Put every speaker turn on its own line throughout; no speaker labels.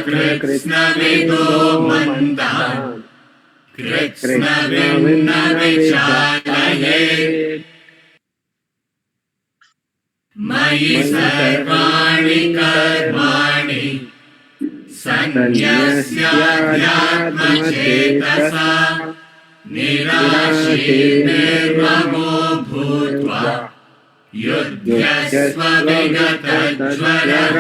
कृत्स्नविदो मन्दान् कृत्स्नविन्न
कृत्स्नविन्न
विचालयेत्। मयि सर्वाणि कर्माणि सन्न्यस्याध्यात्मचेतसा निराशी निर्ममो भूत्वा युध्यस्व विगतज्वरः।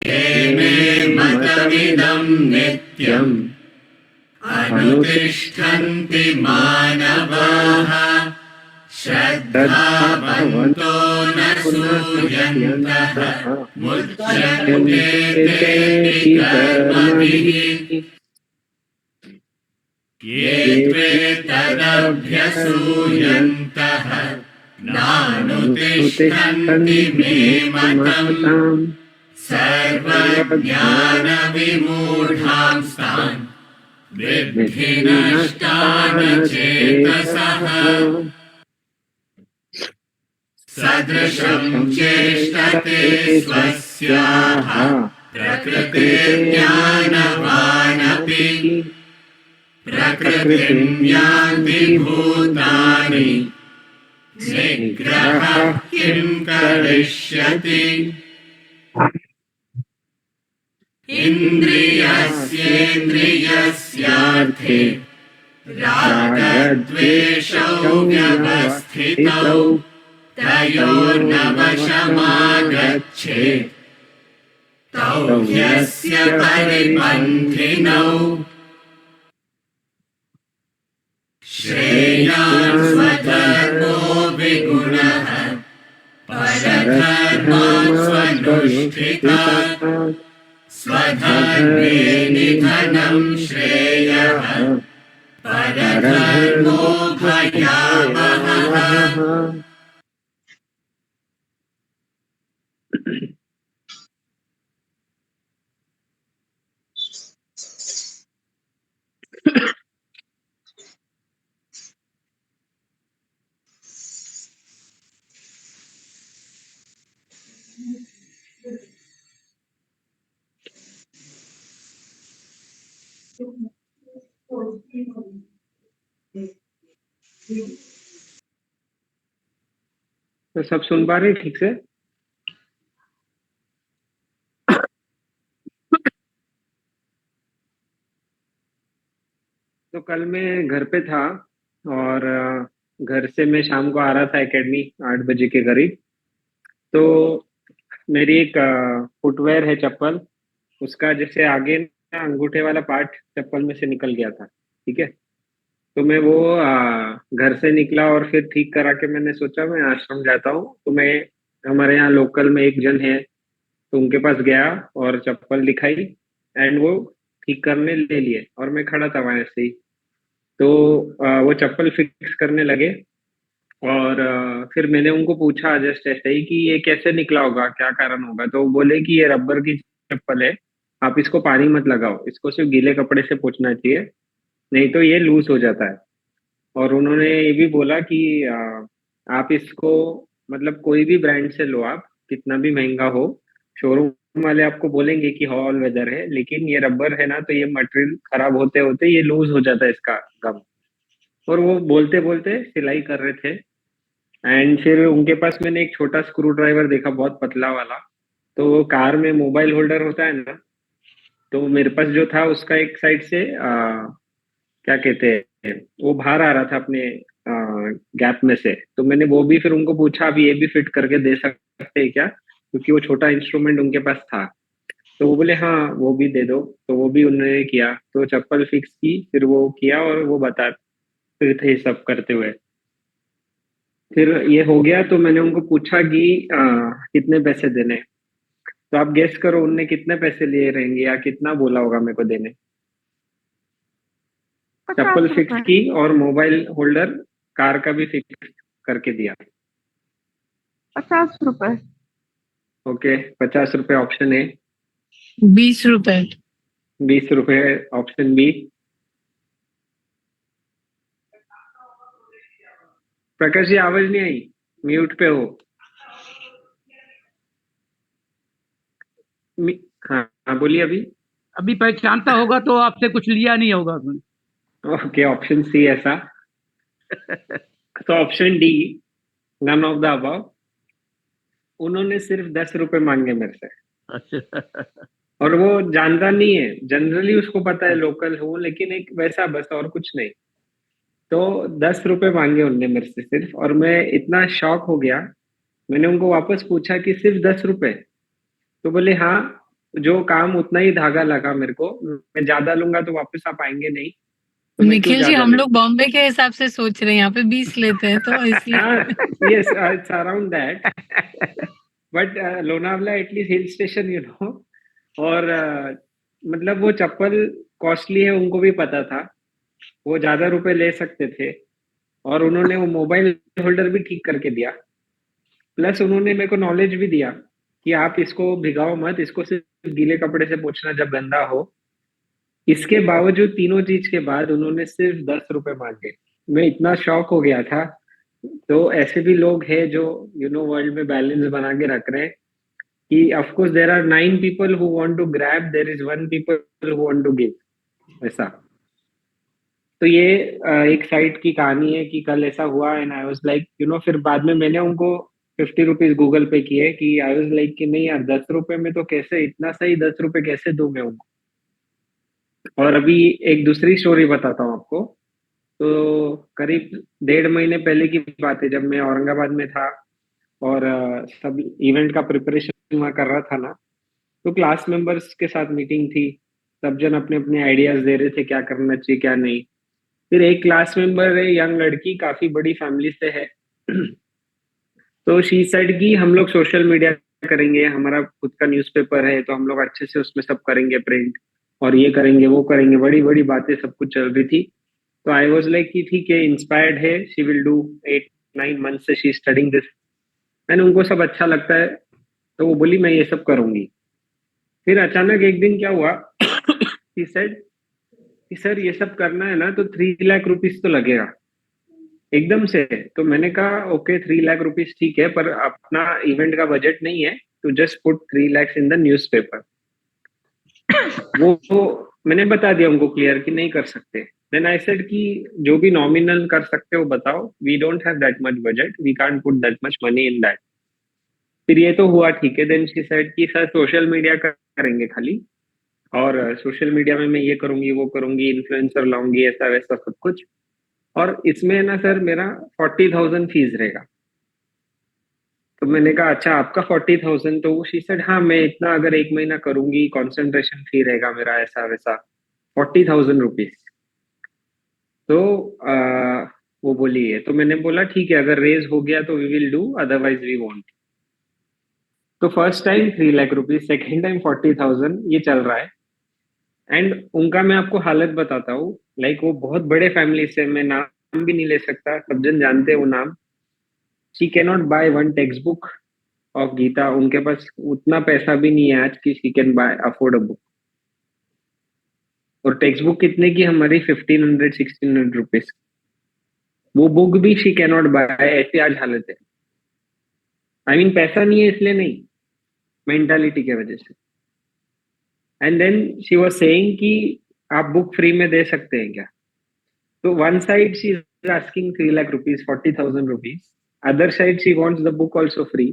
ये मे मतमिदं नित्यम् अनुतिष्ठन्ति मानवाः श्रद्धावन्तो न सूयन्तः मुच्यन्ते तेऽपि कर्मभिः। ये त्वेतदभ्यसूयन्तः नानुतिष्ठन्ति मे मतम् सर्वज्ञानविमूढांस्तान् विद्धि नष्टान् चेतसः। सदृशं चेष्टते स्वस्याः प्रकृतिर्ज्ञानवानपि प्रकृतिं यान्ति भूतानि निग्रहः किं करिष्यति। इन्द्रियस्येन्द्रियस्यार्थे रागद्वेषौ व्यवस्थितौ तयोर्नवशमागच्छेत् तौ ह्यस्य परिपन्थिनौ। श्रेयान् स्वधर्मो विगुणः परधर्मान् स्वनुष्ठितात् स्वधर्मे निधनं श्रेयः परधर्मो भयावहः।
तो सब सुन पा रहे ठीक से? तो कल मैं घर पे था और घर से मैं शाम को आ रहा था एकेडमी 8 बजे के करीब। तो मेरी एक फुटवेयर है चप्पल, उसका जैसे आगे ना अंगूठे वाला पार्ट चप्पल में से निकल गया था। ठीक है, तो मैं वो घर से निकला और फिर ठीक करा के मैंने सोचा मैं आश्रम जाता हूँ। तो मैं हमारे यहाँ लोकल में एक जन है, तो उनके पास गया और चप्पल दिखाई एंड वो ठीक करने ले लिए और मैं खड़ा था वहां ऐसे ही। तो वो चप्पल फिक्स करने लगे और फिर मैंने उनको पूछा जस्ट ऐसे ही कि ये कैसे निकला होगा, क्या कारण होगा। तो वो बोले कि ये रबर की चप्पल है, आप इसको पानी मत लगाओ, इसको सिर्फ गीले कपड़े से पोंछना चाहिए, नहीं तो ये लूज हो जाता है। और उन्होंने ये भी बोला कि आप इसको मतलब कोई भी ब्रांड से लो, आप कितना भी महंगा हो, शोरूम वाले आपको बोलेंगे कि ऑल वेदर है, लेकिन ये रबर है ना, तो ये मटेरियल खराब होते होते ये लूज हो जाता है इसका गम। और वो बोलते बोलते सिलाई कर रहे थे एंड फिर उनके पास मैंने एक छोटा स्क्रू ड्राइवर देखा, बहुत पतला वाला। तो वो कार में मोबाइल होल्डर होता है ना, तो मेरे पास जो था उसका एक साइड से क्या कहते हैं, वो बाहर आ रहा था अपने गैप में से। तो मैंने वो भी फिर उनको पूछा अभी ये भी फिट करके दे सकते हैं क्या, क्योंकि वो छोटा इंस्ट्रूमेंट उनके पास था। तो वो बोले हाँ वो भी दे दो। तो वो भी उन्होंने किया, तो चप्पल फिक्स की, फिर वो किया और वो बता फिर थे सब करते हुए। फिर ये हो गया तो मैंने उनको पूछा कि कितने पैसे देने। तो आप गेस करो उनने कितने पैसे लिए रहेंगे या कितना बोला होगा मेरे को देने। चप्पल फिक्स
50 रुपए।
की और मोबाइल होल्डर कार का भी फिक्स करके दिया।
50 रुपए।
ओके, 50 रुपए ऑप्शन ए,
20 रुपए।
20 रुपए ऑप्शन बी। प्रकाश जी आवाज नहीं आई, म्यूट पे हो। मी- हाँ हाँ, बोलिए अभी।
अभी पहचानता होगा तो आपसे कुछ लिया नहीं होगा उसने।
ओके, ऑप्शन सी ऐसा। तो option D, none of the above. उन्होंने सिर्फ 10 रुपए मांगे मेरे से,
अच्छा।
और वो जानता नहीं है, जनरली उसको पता है लोकल हूँ, लेकिन एक वैसा बस, और कुछ नहीं। तो 10 रुपए मांगे उनने मेरे से सिर्फ, और मैं इतना शॉक हो गया। मैंने उनको वापस पूछा कि सिर्फ 10 रुपए? तो बोले हाँ, जो काम उतना ही धागा लगा मेरे को, मैं ज्यादा लूंगा तो वापस आप आएंगे नहीं, तो मैं क्यों
निखिल जी,
ज्यादा
हम
ले।
लोग बॉम्बे के हिसाब से सोच रहे हैं, यहाँ पे 20 लेते हैं तो
हाँ,
इसलिए।
Yes, it's around that. But Lonavala at least hill station, और मतलब वो चप्पल कॉस्टली है, उनको भी पता था। वो ज्यादा रुपए ले सकते थे, और उन्होंने वो मोबाइल होल्डर भी ठीक करके दिया। प्लस उन्होंने मेरे को नॉलेज भी दिया कि आप इसको भिगाओ मत, इसको सिर्फ गीले कपड़े से पोंछना जब गंदा हो। इसके बावजूद, तीनों चीज के बाद, उन्होंने सिर्फ 10 रुपए मांगे। मैं इतना शॉक हो गया था। तो ऐसे भी लोग हैं जो वर्ल्ड में बैलेंस बना के रख रहे हैं, कि of course there are 9 people who want to grab, there is 1 people who want to give, ऐसा। तो ये एक साइड की कहानी है कि कल ऐसा हुआ, एंड आई वाज लाइक, फिर बाद में मैंने उनको 50 रुपीज गूगल पे किए, कि आई वाज लाइक कि नहीं यार, 10 रुपए में तो कैसे, इतना सही 10 रुपए कैसे दूं मैं उनको। और अभी एक दूसरी स्टोरी बताता हूँ आपको। तो करीब 1.5 महीने पहले की बात है, जब मैं औरंगाबाद में था, और सब इवेंट का प्रिपरेशन वहाँ कर रहा था ना। तो क्लास मेंबर्स के साथ मीटिंग थी। सब जन अपने अपने आइडियाज दे रहे थे, क्या करना चाहिए क्या नहीं। फिर एक क्लास मेंबर है, यंग लड़की, काफी बड़ी फैमिली से है। तो शी सेड कि हम लोग सोशल मीडिया करेंगे, हमारा खुद का न्यूज़पेपर है, तो हम लोग अच्छे से उसमें सब करेंगे प्रिंट, और ये करेंगे वो करेंगे, बड़ी बड़ी बातें सब कुछ चल रही थी। तो आई वाज लाइक कि ठीक है, इंस्पायर्ड है, शी विल डू 8-9 मंथ से शी स्टडिंग दिस। मैंने उनको सब अच्छा लगता है, तो वो बोली मैं ये सब करूंगी। फिर अचानक एक दिन क्या हुआ, शी सेड कि सर ये सब करना है ना, तो 3 लाख रुपीज तो लगेगा एकदम से। तो मैंने कहा ओके, 3 लाख रुपीज ठीक है, पर अपना इवेंट का बजट नहीं है, तो just put 3 lakhs in the news paper. वो मैंने बता दिया उनको क्लियर कि नहीं कर सकते। देन आई सेड कि जो भी नॉमिनल कर सकते हो बताओ, we don't have that much budget, we can't put that much money in that. फिर ये तो हुआ ठीक है। देन शी सेड कि सर सोशल मीडिया करेंगे खाली, और सोशल मीडिया में मैं ये करूंगी वो करूंगी, इन्फ्लुएंसर लाऊंगी, ऐसा वैसा सब कुछ। और इसमें ना सर मेरा 40,000 फीस रहेगा। तो मैंने कहा अच्छा, आपका 40,000? तो शी सेड हाँ, मैं इतना अगर एक महीना करूंगी, कंसंट्रेशन फी रहेगा मेरा, ऐसा वैसा, 40,000 रुपीज। तो वो बोली है, तो मैंने बोला ठीक है, अगर रेज हो गया तो we will do, otherwise we won't. तो first time 3 lakh rupees, second time 40,000, ये चल रहा है। एंड उनका मैं आपको हालत बताता हूँ। लाइक वो बहुत बड़े फैमिली से, मैं नाम भी नहीं ले सकता, सब जन जानते हैं वो नाम। She can not buy one text book of Gita. उनके पास उतना पैसा भी नहीं है आज की she can buy afford a book. और टेक्स्ट बुक कितने की? हमारी 1,500-1,600 रुपीज। वो बुक भी शी कैन नॉट बाय, ऐसी आज हालत है। आई मीन पैसा नहीं है इसलिए नहीं, मेंटालिटी की वजह से। And then she was saying कि आप बुक फ्री में दे सकते हैं क्या? तो one side she is asking 3 lakh rupees, 40,000 rupees. Other side she wants the book also free.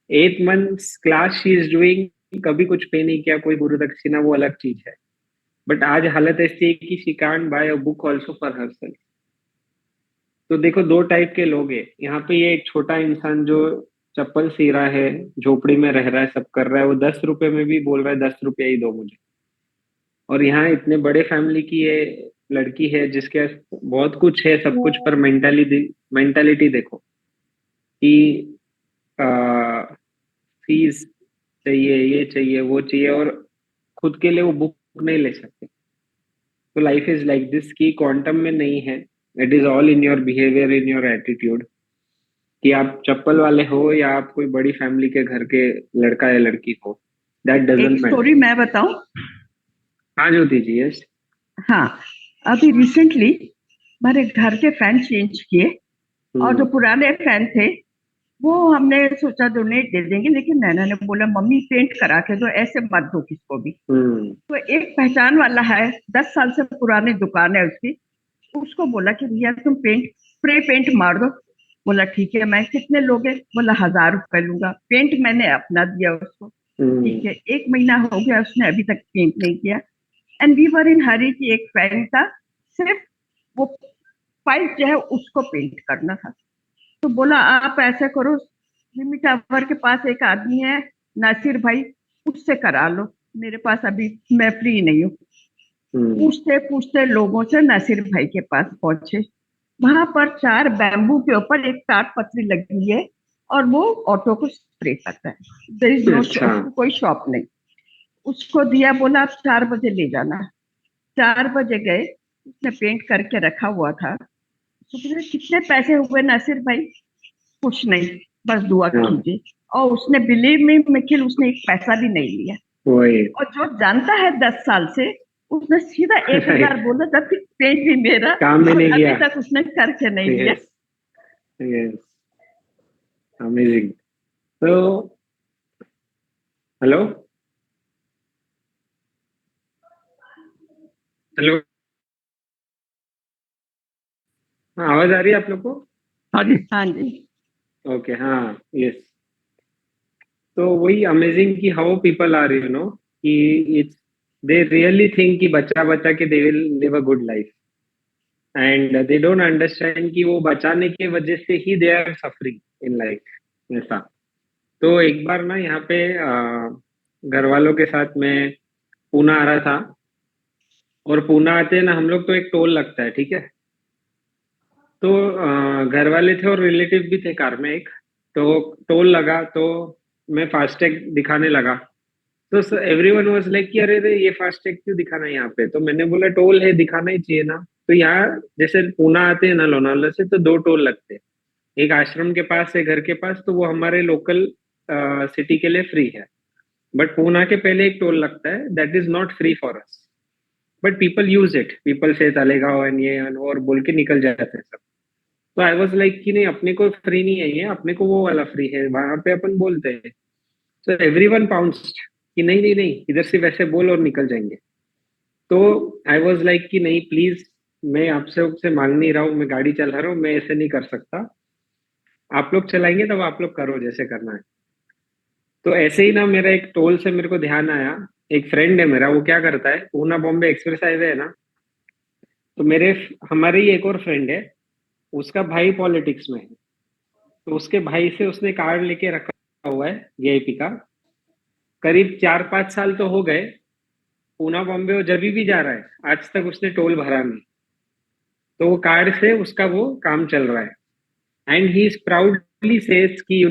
8 months class she is doing, कभी कुछ पे नहीं किया, कोई गुरु दक्षिणा, वो अलग चीज है। बट आज हालत ऐसी है कि she can't buy a book also for herself. तो देखो, दो टाइप के लोग हैं यहाँ पे। ये एक छोटा इंसान जो चप्पल सी रहा है, झोपड़ी में रह रहा है, सब कर रहा है, वो 10 रुपए में भी बोल रहा है 10 रुपया ही दो मुझे। और यहाँ इतने बड़े फैमिली की ये लड़की है, जिसके बहुत कुछ है, सब कुछ, पर मेंटालिटी देखो कि फीस चाहिए, ये चाहिए, वो चाहिए, और खुद के लिए वो बुक नहीं ले सकते। तो लाइफ इज लाइक दिस, की क्वांटम में नहीं है। It is all in your behaviour, in your attitude, कि आप चप्पल वाले हो या आप कोई बड़ी फैमिली के घर के लड़का या लड़की हो, दैट
एक
डजंट
स्टोरी
मैटर।
मैं बताऊं।
हाँ ज्योति जी, यस।
हाँ, अभी रिसेंटली मैंने घर के फैन चेंज किए, और जो पुराने फैन थे वो हमने सोचा डोनेट दे देंगे, लेकिन नैना ने बोला मम्मी पेंट करा के दो, ऐसे मत दो किसको भी। तो एक पहचान वाला है, 10 साल से पुरानी दुकान है उसकी, उसको बोला कि भैया तुम पेंट, स्प्रे पेंट मार दो। बोला ठीक है। मैं कितने लोगे? बोला 1000 रुपए लूंगा। पेंट मैंने अपना दिया उसको। ठीक है, 1 महीना हो गया, उसने अभी तक पेंट नहीं किया। एंड वी वर इन हरी की एक फैन था, सिर्फ वो पाइप जो है उसको पेंट करना था। तो बोला आप ऐसे करो, जिमी टावर के पास एक आदमी है नासिर भाई, उससे करा लो, मेरे पास अभी मैं फ्री नहीं हूँ। पूछते पूछते लोगों से नासिर भाई के पास पहुंचे। वहां पर 4 बैम्बू के ऊपर एक टाट पतरी लगी हुई है, और वो ऑटो को स्प्रे करता है। देयर इज नो
अच्छा।
शॉप, कोई शॉप नहीं। उसको दिया, बोला आप 4 बजे ले जाना। 4 बजे गए, उसने पेंट करके रखा हुआ था। तो बोले कितने पैसे हुए नासिर भाई? कुछ नहीं, बस दुआ
हाँ,
कीजिए। और उसने बिलीव में निखिल, उसने एक पैसा भी नहीं लिया।
वही।
और जो जानता है 10 साल से, उसने सीधा 1000 बोला, तब फिर पेंट भी मेरा,
काम में
और
नहीं
अभी
किया।
तक उसने करके नहीं लिया।
Yes, yes, amazing. तो हेलो, हेलो, हाँ, आवाज आ रही है आप लोग को?
हाँ जी।
हाँ जी।
ओके, हाँ, यस। तो वही अमेजिंग कि हाउ पीपल आर, कि इट्स, दे रियली थिंक कि बच्चा बच्चा के they will live a good life, and they don't understand कि वो बचाने के वजह से ही they are suffering in life, ऐसा। तो एक बार ना यहाँ पे घर वालों के साथ मैं पूना आ रहा था, और पूना आते ना हम लोग तो एक टोल लगता है, ठीक है। तो घर वाले थे और रिलेटिव भी थे कार में एक। तो टोल लगा तो मैं फास्टैग दिखाने लगा। तो एवरीवन वाज लाइक कि अरे रे, ये फास्टैग क्यों दिखाना है यहाँ पे? तो मैंने बोला टोल है, दिखाना ही चाहिए ना। तो यहाँ जैसे पूना आते हैं ना लोनावला से, तो 2 टोल लगते हैं। एक आश्रम के पास है घर के पास, तो वो हमारे लोकल सिटी के लिए फ्री है। बट पूना के पहले एक टोल लगता है, that is not free for us, but people use it, people से तलेगांव एंड ये and वो और बोल के निकल जाते हैं सब। तो आई वाज लाइक कि नहीं, अपने को फ्री नहीं है ये, अपने को वो वाला फ्री है, वहां पे अपन बोलते हैं। सो एवरीवन पाउंस्ड कि नहीं नहीं नहीं, इधर से वैसे बोल और निकल जाएंगे। तो आई वाज लाइक कि नहीं प्लीज, मैं आपसे आपसे मांग नहीं रहा हूँ, मैं गाड़ी चला रहा हूँ, मैं ऐसे नहीं कर सकता। आप लोग चलाएंगे तब आप लोग करो जैसे करना है। तो ऐसे ही ना मेरा एक टोल से मेरे को ध्यान आया, एक फ्रेंड है मेरा, वो क्या करता है, पूना बॉम्बे एक्सप्रेस हाईवे है ना, तो मेरे हमारे ही एक और फ्रेंड है, उसका भाई पॉलिटिक्स में है। तो उसके भाई से उसने कार्ड लेके रखा हुआ है वीआईपी का। करीब 4-5 साल तो हो गए, पूना बॉम्बे वो जब भी जा रहा है, आज तक उसने टोल भरा नहीं। तो वो कार्ड से उसका वो काम चल रहा है, and he is proudly says कि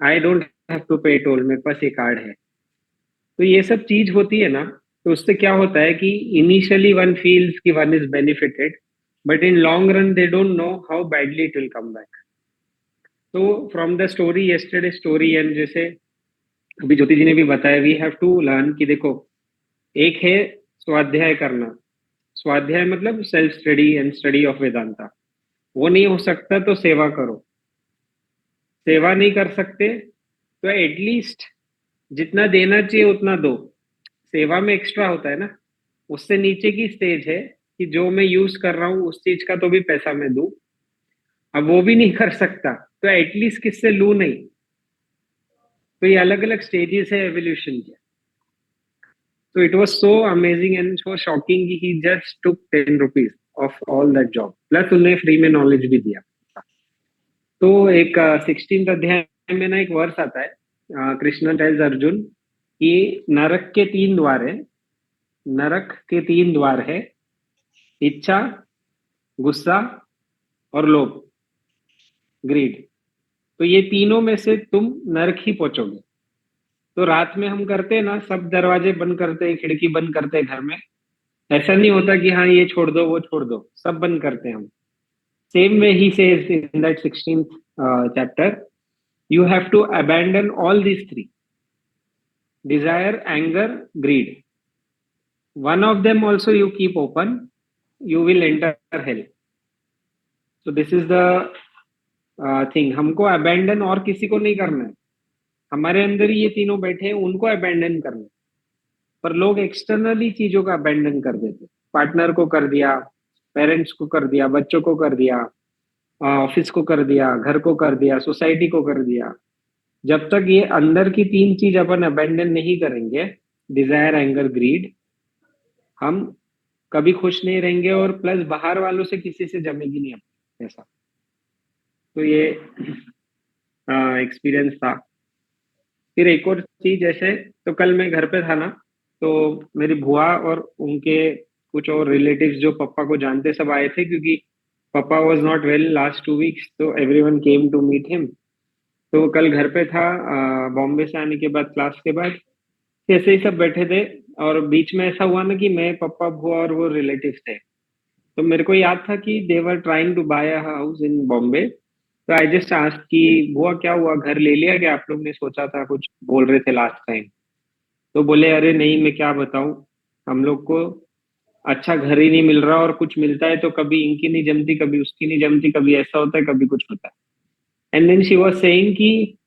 आई डोंट हैव टू पे टोल, मेरे पास ये कार्ड है। तो ये सब चीज होती है ना, तो उससे क्या होता है कि इनिशियली वन फील्स कि one is benefited, but in long run they don't know how badly it will come back. तो from the story, yesterday story, and जैसे अभी ज्योति जी ने भी बताया, वी हैव टू लर्न कि देखो, एक है स्वाध्याय करना। स्वाध्याय मतलब self study and study of Vedanta. वो नहीं हो सकता तो सेवा करो। सेवा नहीं कर सकते तो एटलीस्ट जितना देना चाहिए उतना दो। सेवा में एक्स्ट्रा होता है ना, उससे नीचे की स्टेज है कि जो मैं यूज कर रहा हूँ उस चीज का तो भी पैसा मैं दूं। अब वो भी नहीं कर सकता तो एटलीस्ट किससे लू नहीं। तो ये अलग अलग स्टेजेस है एवोल्यूशन के। So it was so amazing and so shocking कि he just took 10 rupees of all that job. Plus उन्हें फ्री में नॉलेज भी दिया। तो एक 16th अध्याय में ना एक वर्स आता है, कृष्ण टेल्स अर्जुन कि नरक के 3 द्वार है। नरक के 3 द्वार है, इच्छा, गुस्सा और लोभ, ग्रीड। तो ये तीनों में से तुम नरक ही पहुंचोगे। तो रात में हम करते हैं ना, सब दरवाजे बंद करते हैं, खिड़की बंद करते हैं घर में। ऐसा नहीं होता कि हाँ ये छोड़ दो वो छोड़ दो, सब बंद करते हैं हम। सेम वे ही says in that 16th chapter, you have to abandon all these 3, desire, anger, greed. One of them also you keep open, you will enter hell. So this is the thing, हमको abandon और किसी को नहीं करना है, हमारे अंदर ही ये तीनों बैठे हैं, उनको अबेंडन करना है। पर लोग एक्सटर्नली चीजों का अबेंडन कर देते, पार्टनर को कर दिया, पेरेंट्स को कर दिया, बच्चों को कर दिया, ऑफिस को कर दिया, घर को कर दिया, सोसाइटी को कर दिया। जब तक ये अंदर की तीन चीज अपन अबेंडन नहीं करेंगे, डिजायर, एंगर, ग्रीड, हम कभी खुश नहीं रहेंगे, और प्लस बाहर वालों से किसी से जमेगी नहीं अपनी ऐसा। तो ये एक्सपीरियंस था। फिर एक और चीज, जैसे तो कल मैं घर पे था ना, तो मेरी बुआ और उनके कुछ और रिलेटिव्स जो पापा को जानते सब आए थे, क्योंकि पापा was not well last 2 weeks, तो everyone came to meet him. तो वो कल घर पे था, बॉम्बे से आने के बाद, क्लास के बाद ऐसे ही सब बैठे थे, और बीच में ऐसा हुआ ना कि मैं, पापा, बुआ और वो रिलेटिव्स थे। तो मेरे को याद था कि they were trying to buy a house in Bombay. तो आई जस्ट आस्क्ड कि बुआ क्या हुआ, घर ले लिया क्या आप लोग ने, सोचा था कुछ बोल रहे थे लास्ट टाइम। तो बोले अरे नहीं, मैं क्या बताऊं, हम लोग को अच्छा घर ही नहीं मिल रहा, और कुछ मिलता है तो कभी इनकी नहीं जमती, कभी उसकी नहीं जमती, कभी ऐसा होता है, कभी कुछ होता है। And then she was saying कि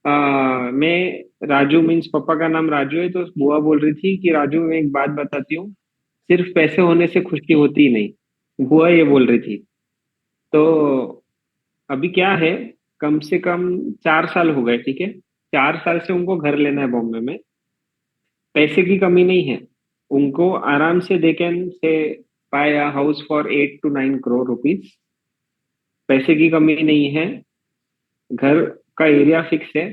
मैं, राजू मीन्स पापा का नाम राजू है, तो बुआ बोल रही थी कि राजू मैं एक बात बताती हूँ, सिर्फ पैसे होने से खुशी होती ही नहीं, बुआ ये बोल रही थी। तो अभी क्या है, कम से कम 4 साल हो गए, ठीक है, 4 साल से उनको घर लेना है बॉम्बे में, पैसे की कमी नहीं है उनको, आराम से they can say buy a house for 8 to 9 crore rupees, पैसे की कमी नहीं है, घर का एरिया फिक्स है।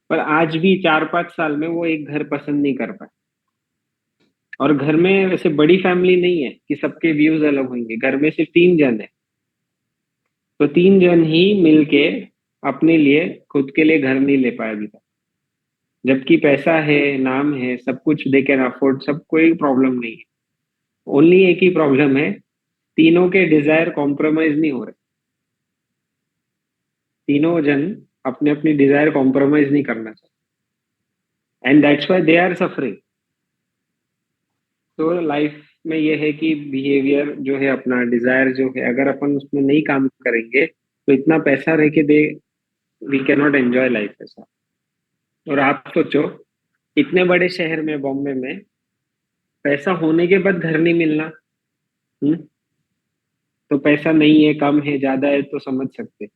पर आज भी 4-5 साल में वो एक घर पसंद नहीं कर पाए। और घर में वैसे बड़ी फैमिली नहीं है कि सबके व्यूज अलग होंगे, घर में सिर्फ 3 जन है, तो 3 जन ही मिलके अपने लिए, खुद के लिए घर नहीं ले पाए अभी तक। जबकि पैसा है, नाम है, सब कुछ दे कैन अफोर्ड, सब, कोई प्रॉब्लम नहीं है। ओनली एक ही प्रॉब्लम है, तीनों के डिजायर कॉम्प्रोमाइज नहीं हो रहे, तीनों जन अपने अपनी डिजायर कॉम्प्रोमाइज नहीं करना चाहते, and that's why they are suffering. तो लाइफ में ये है कि बिहेवियर जो है अपना, डिजायर जो है, अगर अपन उसमें नहीं काम करेंगे तो इतना पैसा रह के दे, we can not enjoy life ऐसा। और आप सोचो, इतने बड़े शहर में, बॉम्बे में, पैसा होने के बाद घर नहीं मिलना, हम्म, तो पैसा नहीं है, कम है, ज्यादा है, तो समझ सकते,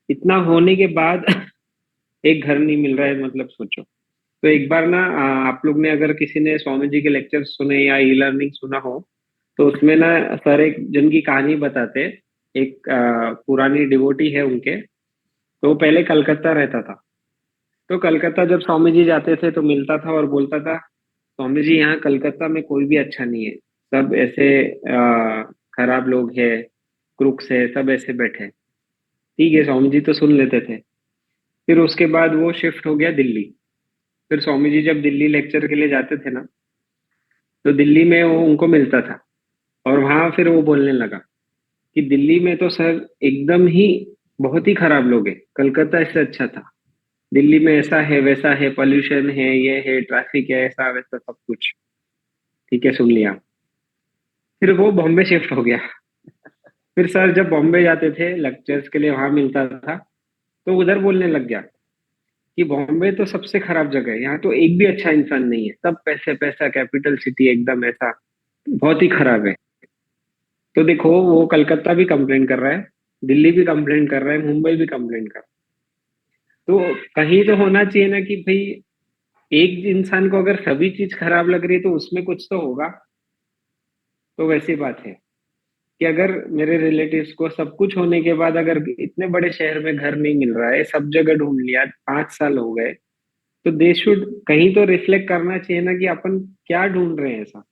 इतना होने के बाद एक घर नहीं मिल रहा है, मतलब सोचो। तो एक बार ना, आप लोग ने, अगर किसी ने स्वामी जी के लेक्चर सुने या ई लर्निंग सुना हो, तो उसमें ना सर एक जन की कहानी बताते। एक पुरानी डिवोटी है उनके, तो वो पहले कलकत्ता रहता था। तो कलकत्ता जब स्वामी जी जाते थे तो मिलता था और बोलता था, स्वामी जी यहाँ कलकत्ता में कोई भी अच्छा नहीं है, सब ऐसे खराब लोग हैं, क्रुक्स है, सब ऐसे बैठे हैं। ठीक है, स्वामी जी तो सुन लेते थे। फिर उसके बाद वो शिफ्ट हो गया दिल्ली। फिर स्वामी जी जब दिल्ली लेक्चर के लिए जाते थे ना, तो दिल्ली में वो उनको मिलता था, और वहां फिर वो बोलने लगा कि दिल्ली में तो सर एकदम ही बहुत ही खराब लोग हैं, कलकत्ता इससे अच्छा था। दिल्ली में ऐसा है, वैसा है, पॉल्यूशन है, ये है, ट्रैफिक है, ऐसा वैसा सब कुछ। ठीक है, सुन लिया। फिर वो बॉम्बे शिफ्ट हो गया। फिर सर जब बॉम्बे जाते थे लेक्चर्स के लिए, वहां मिलता था, तो उधर बोलने लग गया कि बॉम्बे तो सबसे खराब जगह है, यहाँ तो एक भी अच्छा इंसान नहीं है, सब पैसे पैसा, कैपिटल सिटी एकदम ऐसा, बहुत ही खराब है। तो देखो, वो कलकत्ता भी कंप्लेन कर रहा है, दिल्ली भी कंप्लेन कर रहा है, मुंबई भी कंप्लेन कर रहा है। तो कहीं तो होना चाहिए ना कि भाई, एक इंसान को अगर सभी चीज खराब लग रही है तो उसमें कुछ तो होगा। तो वैसी बात है कि अगर मेरे रिलेटिव्स को सब कुछ होने के बाद, अगर इतने बड़े शहर में घर नहीं मिल रहा है, सब जगह ढूंढ लिया, 5 साल हो गए, तो दे शुड कहीं तो रिफ्लेक्ट करना चाहिए ना कि अपन क्या ढूंढ रहे हैं ऐसा।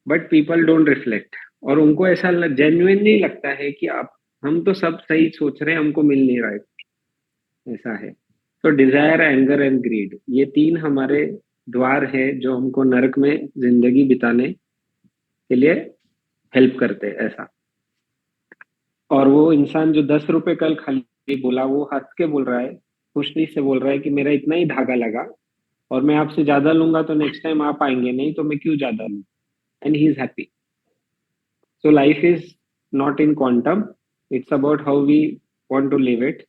बट पीपल डोंट रिफ्लेक्ट, और उनको ऐसा जेन्युइन नहीं लगता है कि आप, हम तो सब सही सोच रहे हैं, हमको मिल नहीं रहा है, ऐसा है। तो डिजायर, एंगर एंड ग्रीड, ये तीन हमारे द्वार है जो हमको नरक में जिंदगी बिताने के लिए हेल्प करते हैं ऐसा। और वो इंसान जो 10 रुपए कल खाली बोला, वो हंस के बोल रहा है, खुशी से बोल रहा है कि मेरा इतना ही धागा लगा, और मैं आपसे ज्यादा लूंगा तो नेक्स्ट टाइम आप आएंगे नहीं, तो मैं क्यों ज्यादा लूं, and he is happy. So life is not in quantum, it's about how we want to live it.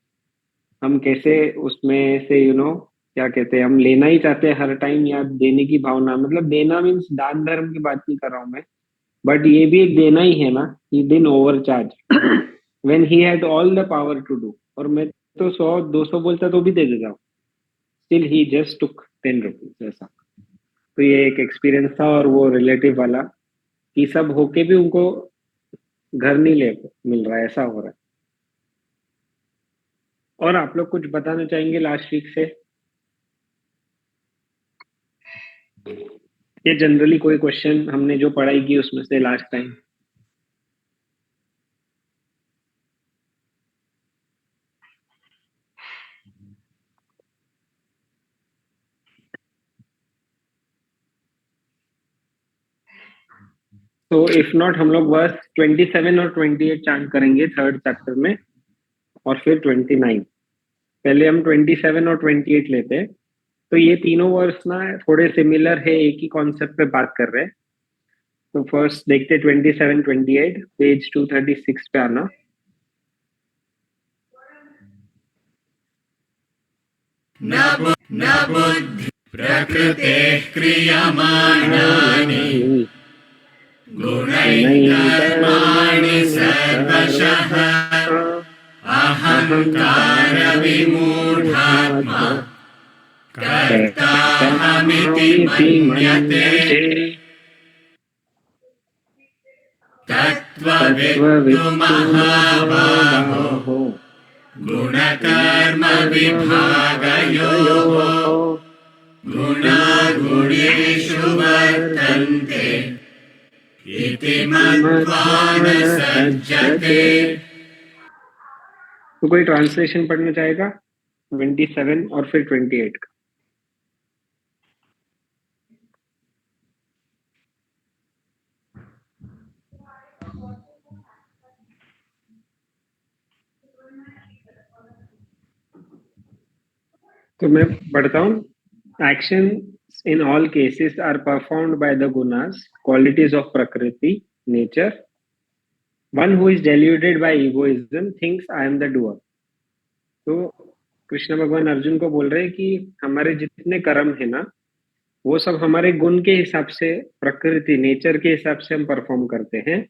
हम कैसे उसमें से क्या कहते हैं, हम लेना ही चाहते हैं हर टाइम, या देने की भावना, मतलब देना मीन्स दान धर्म की बात नहीं कर रहा हूँ मैं, बट ये भी एक देना ही है ना। He didn't overcharge when he had all the power to do. और मैं तो 100-200 बोलता तो भी दे देता हूँ, still he just took 10 rupees ऐसा। तो ये एक एक्सपीरियंस था, और वो रिलेटिव वाला कि सब होके भी उनको घर नहीं ले मिल रहा है, ऐसा हो रहा है। और आप लोग कुछ बताना चाहेंगे लास्ट वीक से? ये जनरली कोई क्वेश्चन हमने जो पढ़ाई की उसमें से लास्ट टाइम? तो इफ नॉट हम लोग वर्स 27 और 28 चांट करेंगे थर्ड चैप्टर में, और फिर 29। पहले हम 27 और 28 लेते हैं। तो ये तीनों वर्स ना थोड़े सिमिलर है, एक ही कॉन्सेप्ट पे बात कर रहे हैं। तो फर्स्ट देखते 27, 28, पेज 236 पे आना।
न बुद्धि प्रकृतेः क्रियमाणानि गुणैः कर्माणि सर्वशः अहंकार विमूढात्मा कर्ताहमिति मन्यते तत्त्ववित्तु महाबाहो गुणकर्म विभागयोः गुणागुणेषु वर्तन्ते इति मत्वा न सज्जते।
तो कोई ट्रांसलेशन पढ़ना चाहेगा 27 और फिर 28 का? तो मैं पढ़ता हूँ। Action in all cases are performed by the gunas, qualities of prakriti, nature. One who is deluded by egoism thinks I am the doer. तो कृष्ण भगवान अर्जुन को बोल रहे हैं कि हमारे जितने कर्म है ना, वो सब हमारे गुण के हिसाब से, प्रकृति नेचर के हिसाब से हम परफॉर्म करते हैं।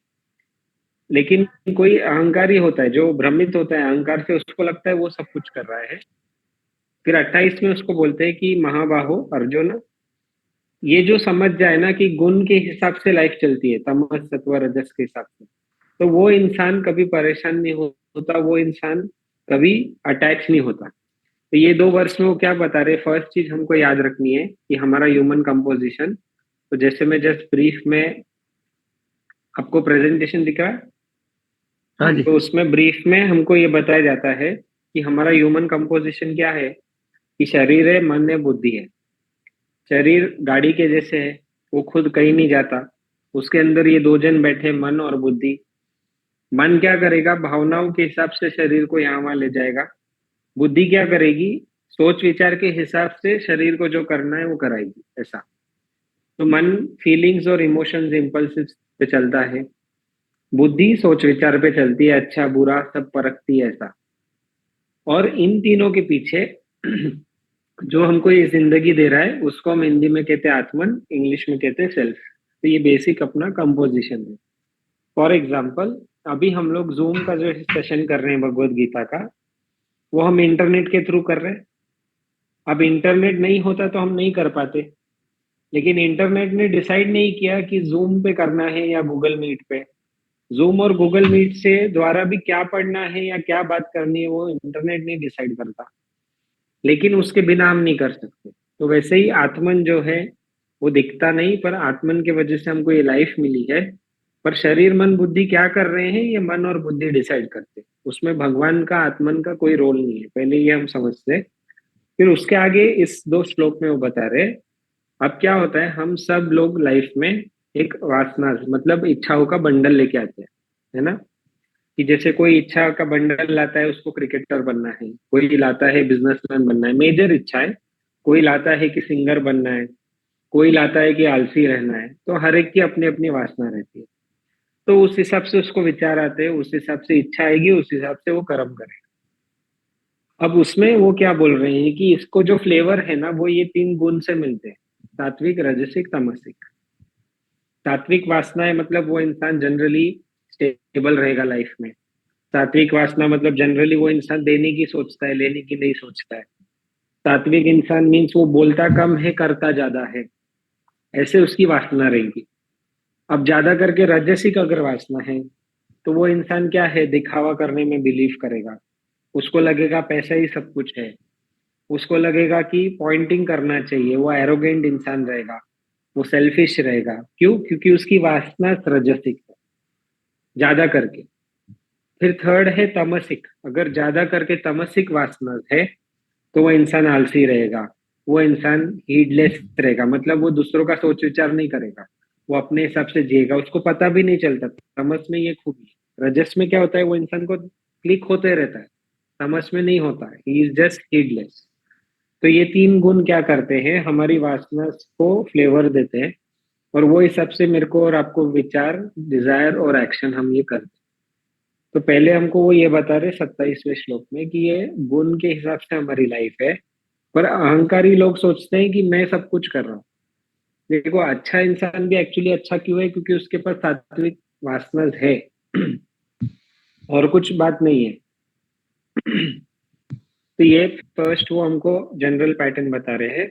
लेकिन कोई अहंकारी होता है जो भ्रमित होता है अहंकार से, उसको लगता है वो सब कुछ कर रहा है। फिर 28 में उसको बोलते हैं कि महाबाहो अर्जुन, ये जो समझ जाए ना कि गुण के हिसाब से लाइफ चलती है, तमस सत्व रजस के हिसाब से, तो वो इंसान कभी परेशान नहीं होता, वो इंसान कभी अटैच नहीं होता। तो ये 2 वर्ष में वो क्या बता रहे, फर्स्ट चीज हमको याद रखनी है कि हमारा ह्यूमन कंपोजिशन। तो जैसे मैं जस्ट ब्रीफ में, आपको प्रेजेंटेशन दिख रहा है?
हाँ जी।
तो उसमें ब्रीफ में हमको ये बताया जाता है कि हमारा ह्यूमन कंपोजिशन क्या है, कि शरीर है, मन है, बुद्धि है। शरीर गाड़ी के जैसे है, वो खुद कहीं नहीं जाता, उसके अंदर ये 2 जन बैठे, मन और बुद्धि। मन क्या करेगा, भावनाओं के हिसाब से शरीर को यहाँ वहां ले जाएगा। बुद्धि क्या करेगी, सोच विचार के हिसाब से शरीर को जो करना है वो कराएगी, ऐसा। तो मन फीलिंग्स और इमोशंस, इम्पल्सिव पे चलता है, बुद्धि सोच विचार पे चलती है, अच्छा बुरा सब परखती है, ऐसा। और इन तीनों के पीछे जो हमको ये जिंदगी दे रहा है उसको हम हिंदी में कहते हैं आत्मन, इंग्लिश में कहते हैं सेल्फ। तो ये बेसिक अपना कंपोजिशन है। फॉर एग्जाम्पल, अभी हम लोग जूम का जो सेशन कर रहे हैं भगवत गीता का, वो हम इंटरनेट के थ्रू कर रहे हैं। अब इंटरनेट नहीं होता तो हम नहीं कर पाते, लेकिन इंटरनेट ने डिसाइड नहीं किया कि जूम पे करना है या गूगल मीट पे। जूम और गूगल मीट से द्वारा भी क्या पढ़ना है या क्या बात करनी है वो इंटरनेट नहीं डिसाइड करता, लेकिन उसके बिना हम नहीं कर सकते। तो वैसे ही आत्मन जो है वो दिखता नहीं, पर आत्मन के वजह से हमको ये लाइफ मिली है। पर शरीर मन बुद्धि क्या कर रहे हैं, ये मन और बुद्धि डिसाइड करते हैं। उसमें भगवान का, आत्मन का कोई रोल नहीं है, पहले ये हम समझते। फिर उसके आगे इस 2 श्लोक में वो बता रहे, अब क्या होता है, हम सब लोग लाइफ में एक वासना, मतलब इच्छाओं का बंडल लेके आते हैं, है ना। कि जैसे कोई इच्छा का बंडल लाता है, उसको क्रिकेटर बनना है, कोई लाता है बिजनेसमैन बनना है, मेजर इच्छा है। कोई लाता है कि सिंगर बनना है, कोई लाता है कि आलसी रहना है। तो हर एक की अपनी अपनी वासना रहती है। तो उस हिसाब से उसको विचार आते हैं, उस हिसाब से इच्छा आएगी, उस हिसाब से वो कर्म करेगा। अब उसमें वो क्या बोल रहे हैं कि इसको जो फ्लेवर है ना, वो ये 3 गुण से मिलते हैं, सात्विक, राजसिक, तामसिक। सात्विक वासनाएं मतलब वो इंसान जनरली स्टेबल रहेगा लाइफ में। सात्विक वासना मतलब जनरली वो इंसान देने की सोचता है, लेने की नहीं सोचता है। सात्विक इंसान मीन्स वो बोलता कम है, करता ज्यादा है, ऐसे उसकी वासना रहेगी। अब ज्यादा करके राजसिक अगर वासना है, तो वो इंसान क्या है, दिखावा करने में बिलीव करेगा। उसको लगेगा पैसा ही सब कुछ है। उसको लगेगा कि पॉइंटिंग करना चाहिए, वो एरोगेंट इंसान रहेगा, वो सेल्फिश रहेगा। क्यों? क्योंकि उसकी वासना राजसिक है, ज्यादा करके। फिर थर्ड है तमसिक। अगर ज्यादा करके तमसिक वासना है, तो वो इंसान आलसी रहेगा, वो इंसान हीडलेस रहेगा, मतलब वो दूसरों का सोच विचार नहीं करेगा, वो अपने हिसाब से जिएगा, उसको पता भी नहीं चलता। तमस में ये खूबी है। रजस में क्या होता है, वो इंसान को क्लिक होते रहता है, तमस में नहीं होता है, ही इज जस्ट हीडलेस। तो ये 3 गुण क्या करते हैं, हमारी वासना को फ्लेवर देते हैं, और वो हिसाब से मेरे को और आपको विचार, डिजायर और एक्शन हम ये करते हैं। तो पहले हमको वो ये बता रहे 27वें श्लोक में कि ये गुण के हिसाब से हमारी लाइफ है। पर अहंकारी लोग सोचते हैं कि मैं सब कुछ कर रहा हूँ। देखो, अच्छा इंसान भी एक्चुअली अच्छा क्यों है, क्योंकि उसके पास सात्विक वासना है और कुछ बात नहीं है। तो ये फर्स्ट वो हमको जनरल पैटर्न बता रहे हैं।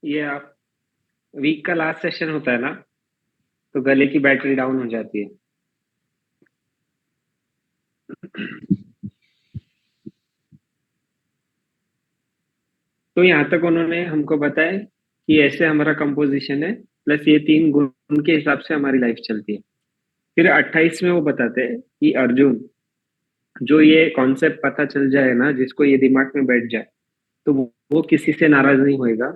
ये आप वीक का लास्ट सेशन होता है ना, तो गले की बैटरी डाउन हो जाती है। तो यहाँ तक उन्होंने हमको बताया कि ऐसे हमारा कंपोजिशन है, प्लस ये 3 गुण के हिसाब से हमारी लाइफ चलती है। फिर 28 में वो बताते हैं कि अर्जुन, जो ये कॉन्सेप्ट पता चल जाए ना, जिसको ये दिमाग में बैठ जाए, तो वो किसी से नाराज नहीं होएगा,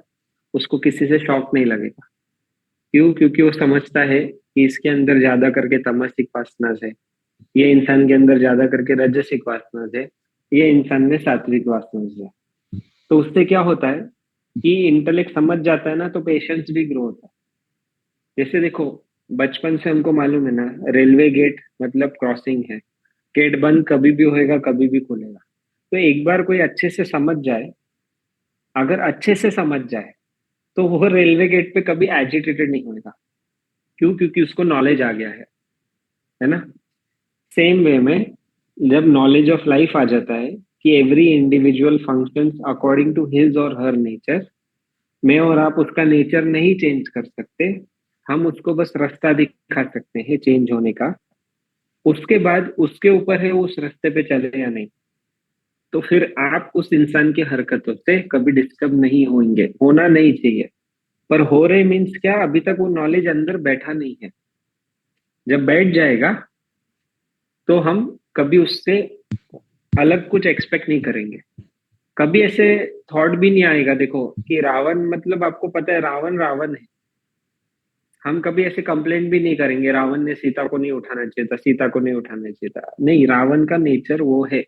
उसको किसी से शॉक नहीं लगेगा। क्यों? क्योंकि वो समझता है कि इसके अंदर ज्यादा करके तमसिक वासना है, ये इंसान के अंदर ज्यादा करके रजसिक वासना है, ये इंसान में सात्विक वासना है। तो उससे क्या होता है कि इंटेलेक्ट समझ जाता है ना, तो पेशेंस भी ग्रो होता है। जैसे देखो, बचपन से हमको मालूम है ना, रेलवे गेट मतलब क्रॉसिंग है, गेट बंद कभी भी होएगा, कभी भी खुलेगा। तो एक बार कोई अच्छे से समझ जाए, अगर अच्छे से समझ जाए, तो वो रेलवे गेट पे कभी एजिटेटेड नहीं होगा। क्यों? क्योंकि उसको नॉलेज आ गया है ना। सेम वे में जब नॉलेज ऑफ लाइफ आ जाता है कि every individual functions according to his or her nature, मैं और आप उसका नेचर नहीं चेंज कर सकते, हम उसको बस रास्ता दिखा सकते हैं चेंज होने का। उसके बाद उसके ऊपर है वो उस रास्ते पे चले या नहीं। तो फिर आप उस इंसान की हरकतों से कभी डिस्टर्ब नहीं होंगे, होना नहीं चाहिए। पर हो रहे मीन्स क्या, अभी तक वो नॉलेज अंदर बैठा नहीं है। जब बैठ जाएगा, तो हम कभी उससे अलग कुछ एक्सपेक्ट नहीं करेंगे। कभी ऐसे थॉट भी नहीं आएगा, देखो, कि रावण, मतलब आपको पता है रावण रावण है। हम कभी ऐसे कंप्लेंट भी नहीं करेंगे रावण ने सीता को नहीं उठाना चाहिए था, सीता को नहीं उठाना चाहिए था। नहीं, रावण का नेचर वो है।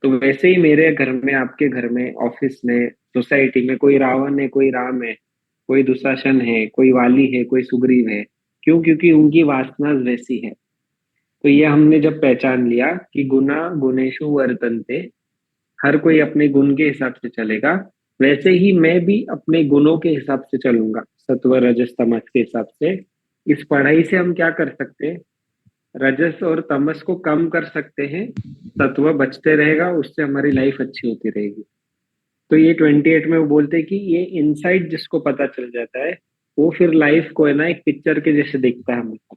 तो वैसे ही मेरे घर में, आपके घर में, ऑफिस में, सोसाइटी में कोई रावण है, कोई राम है, कोई दुशासन है, कोई वाली है, कोई सुग्रीव है। क्यों? क्योंकि उनकी वासना वैसी है। तो ये हमने जब पहचान लिया कि गुना गुणेशु वर्तन्ते, हर कोई अपने गुण के हिसाब से चलेगा, वैसे ही मैं भी अपने गुणों के हिसाब से चलूंगा, सत्व रजस तमस के हिसाब से। इस पढ़ाई से हम क्या कर सकते हैं, रजस और तमस को कम कर सकते हैं, सत्व बचते रहेगा, उससे हमारी लाइफ अच्छी होती रहेगी। तो ये 28 में वो बोलते हैं कि ये इनसाइट जिसको पता चल जाता है, वो फिर लाइफ को है ना एक पिक्चर के जैसे देखता है हमको,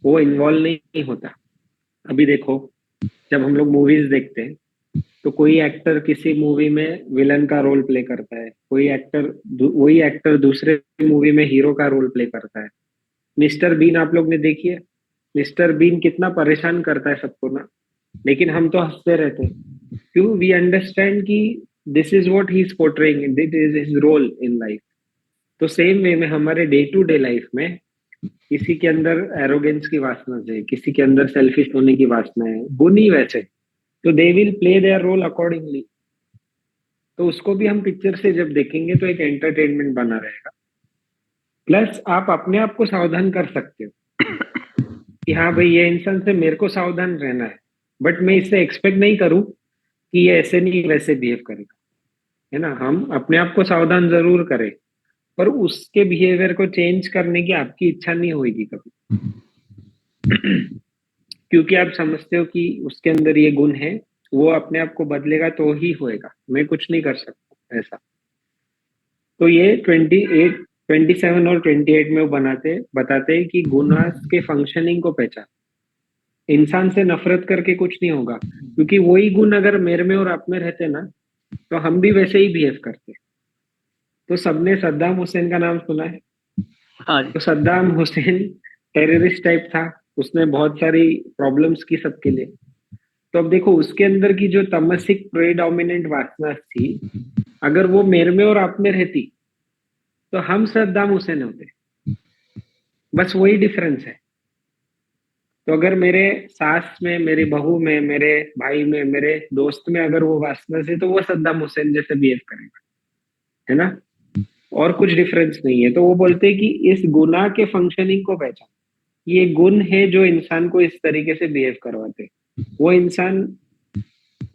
वो इन्वॉल्व नहीं होता। अभी देखो, जब हम लोग मूवीज देखते हैं तो कोई एक्टर किसी मूवी में विलन का रोल प्ले करता है, वही एक्टर दूसरे मूवी में हीरो का रोल प्ले करता है। मिस्टर बीन आप लोग ने देखी है? मिस्टर बीन कितना परेशान करता है सबको ना, लेकिन हम तो हंसते रहते हैं। क्यों? वी अंडरस्टैंड कि this is what he is portraying, this is his role in life. तो सेम वे में हमारे डे टू डे लाइफ में किसी के अंदर एरोगेंस की वासना है, किसी के अंदर सेल्फिश होने की वासना है, गुण ही वैसे, तो they will play their role accordingly. तो उसको भी हम पिक्चर से जब देखेंगे तो एक एंटरटेनमेंट बना रहेगा। प्लस आप अपने आप को सावधान कर सकते हो कि हाँ भाई, ये इंसान से मेरे को सावधान रहना है, बट मैं इससे एक्सपेक्ट नहीं करूं कि ये ऐसे नहीं वैसे बिहेव करेगा, है ना। हम अपने आप को सावधान जरूर करें, पर उसके बिहेवियर को चेंज करने की आपकी इच्छा नहीं होगी कभी। क्योंकि आप समझते हो कि उसके अंदर ये गुण है, वो अपने आप को बदलेगा तो ही होएगा, मैं कुछ नहीं कर सकता ऐसा। तो ये 28, 27 और 28 में वो बताते हैं कि गुनास के फंक्शनिंग को पहचान। इंसान से नफरत करके कुछ नहीं होगा, क्योंकि वही गुण अगर मेरे में और आप में रहते ना, तो हम भी वैसे ही बिहेव करते। तो सबने सद्दाम हुसैन का नाम सुना है?
हाँ जी।
तो सद्दाम हुसैन टेररिस्ट टाइप था, उसने बहुत सारी प्रॉब्लम्स की सबके लिए। तो अब देखो, उसके अंदर की जो तमसिक प्रेडोमिनेंट वासना थी, अगर वो मेरे में और आप में रहती तो हम सद्दाम हुसैन होते। बस वही डिफरेंस है। तो अगर मेरे सास में, मेरी बहू में, मेरे भाई में, मेरे दोस्त में अगर वो वासना से, तो वो सद्दाम हुसैन जैसे बिहेव करेगा, है ना। और कुछ डिफरेंस नहीं है। तो वो बोलते हैं कि इस गुनाह के फंक्शनिंग को पहचान। ये गुण है जो इंसान को इस तरीके से बिहेव करवाते। वो इंसान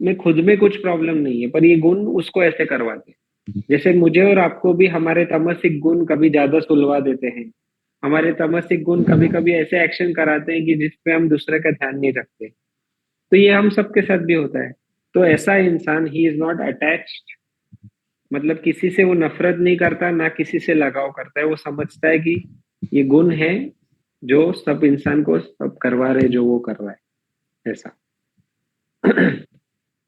में खुद में कुछ प्रॉब्लम नहीं है, पर ये गुण उसको ऐसे करवाते। जैसे मुझे और आपको भी हमारे तमसिक गुण कभी ज्यादा सुलवा देते हैं। हमारे तमसिक गुण कभी कभी ऐसे एक्शन कराते हैं कि जिसपे हम दूसरे का ध्यान नहीं रखते। तो ये हम सबके साथ भी होता है। तो ऐसा इंसान, ही इज नॉट अटैच्ड, मतलब किसी से वो नफरत नहीं करता, ना किसी से लगाव करता है। वो समझता है कि ये गुण है जो सब इंसान को सब करवा रहे, जो वो कर रहा है, ऐसा।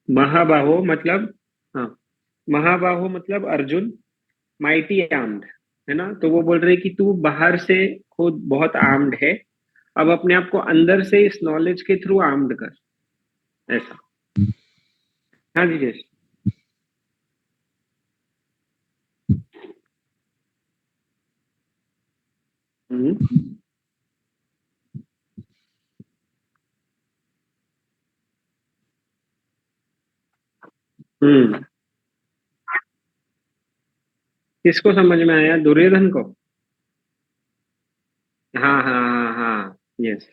महाबाहो मतलब, हाँ, महाबाहो मतलब अर्जुन, माइटी आर्म्ड, है ना। तो वो बोल रहे कि तू बाहर से खुद बहुत आर्म्ड है, अब अपने आप को अंदर से इस नॉलेज के थ्रू आर्म्ड कर, ऐसा। हाँ जी, जैसे हम्म हम्म किसको समझ में आया? दुर्योधन को? हाँ हाँ हाँ हाँ, यस।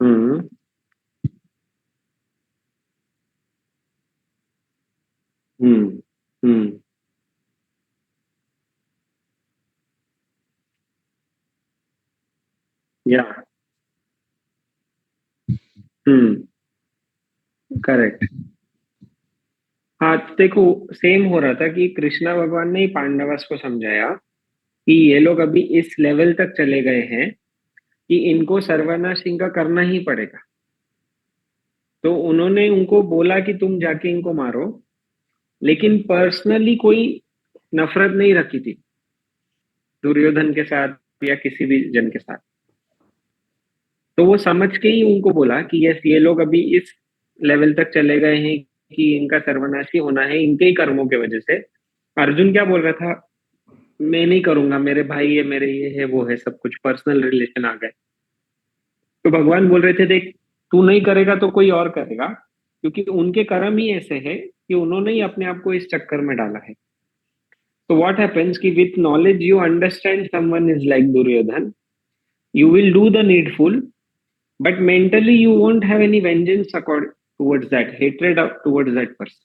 हम्म हम्म हम्म या करेक्ट। हाँ, तो देखो, सेम हो रहा था कि कृष्णा भगवान ने ही पांडवस को समझाया कि ये लोग अभी इस लेवल तक चले गए हैं कि इनको सर्वनाश इनका करना ही पड़ेगा। तो उन्होंने उनको बोला कि तुम जाके इनको मारो, लेकिन पर्सनली कोई नफरत नहीं रखी थी दुर्योधन के साथ या किसी भी जन के साथ। तो वो समझ के ही उनको बोला कि यस, ये लोग अभी इस लेवल तक चले गए हैं कि इनका सर्वनाश ही होना है, इनके ही कर्मों की वजह से। अर्जुन क्या बोल रहा था? मैं नहीं करूंगा, मेरे भाई है, मेरे ये है, वो है, सब कुछ पर्सनल रिलेशन आ गए। तो भगवान बोल रहे थे, देख, तू नहीं करेगा तो कोई और करेगा, क्योंकि उनके कर्म ही ऐसे है कि उन्होंने ही अपने आप को इस चक्कर में डाला है। तो व्हाट हैपेंस कि with knowledge you understand someone is like Duryodhan, you will do the needful, but mentally you won't have any vengeance towards that, hatred towards that person.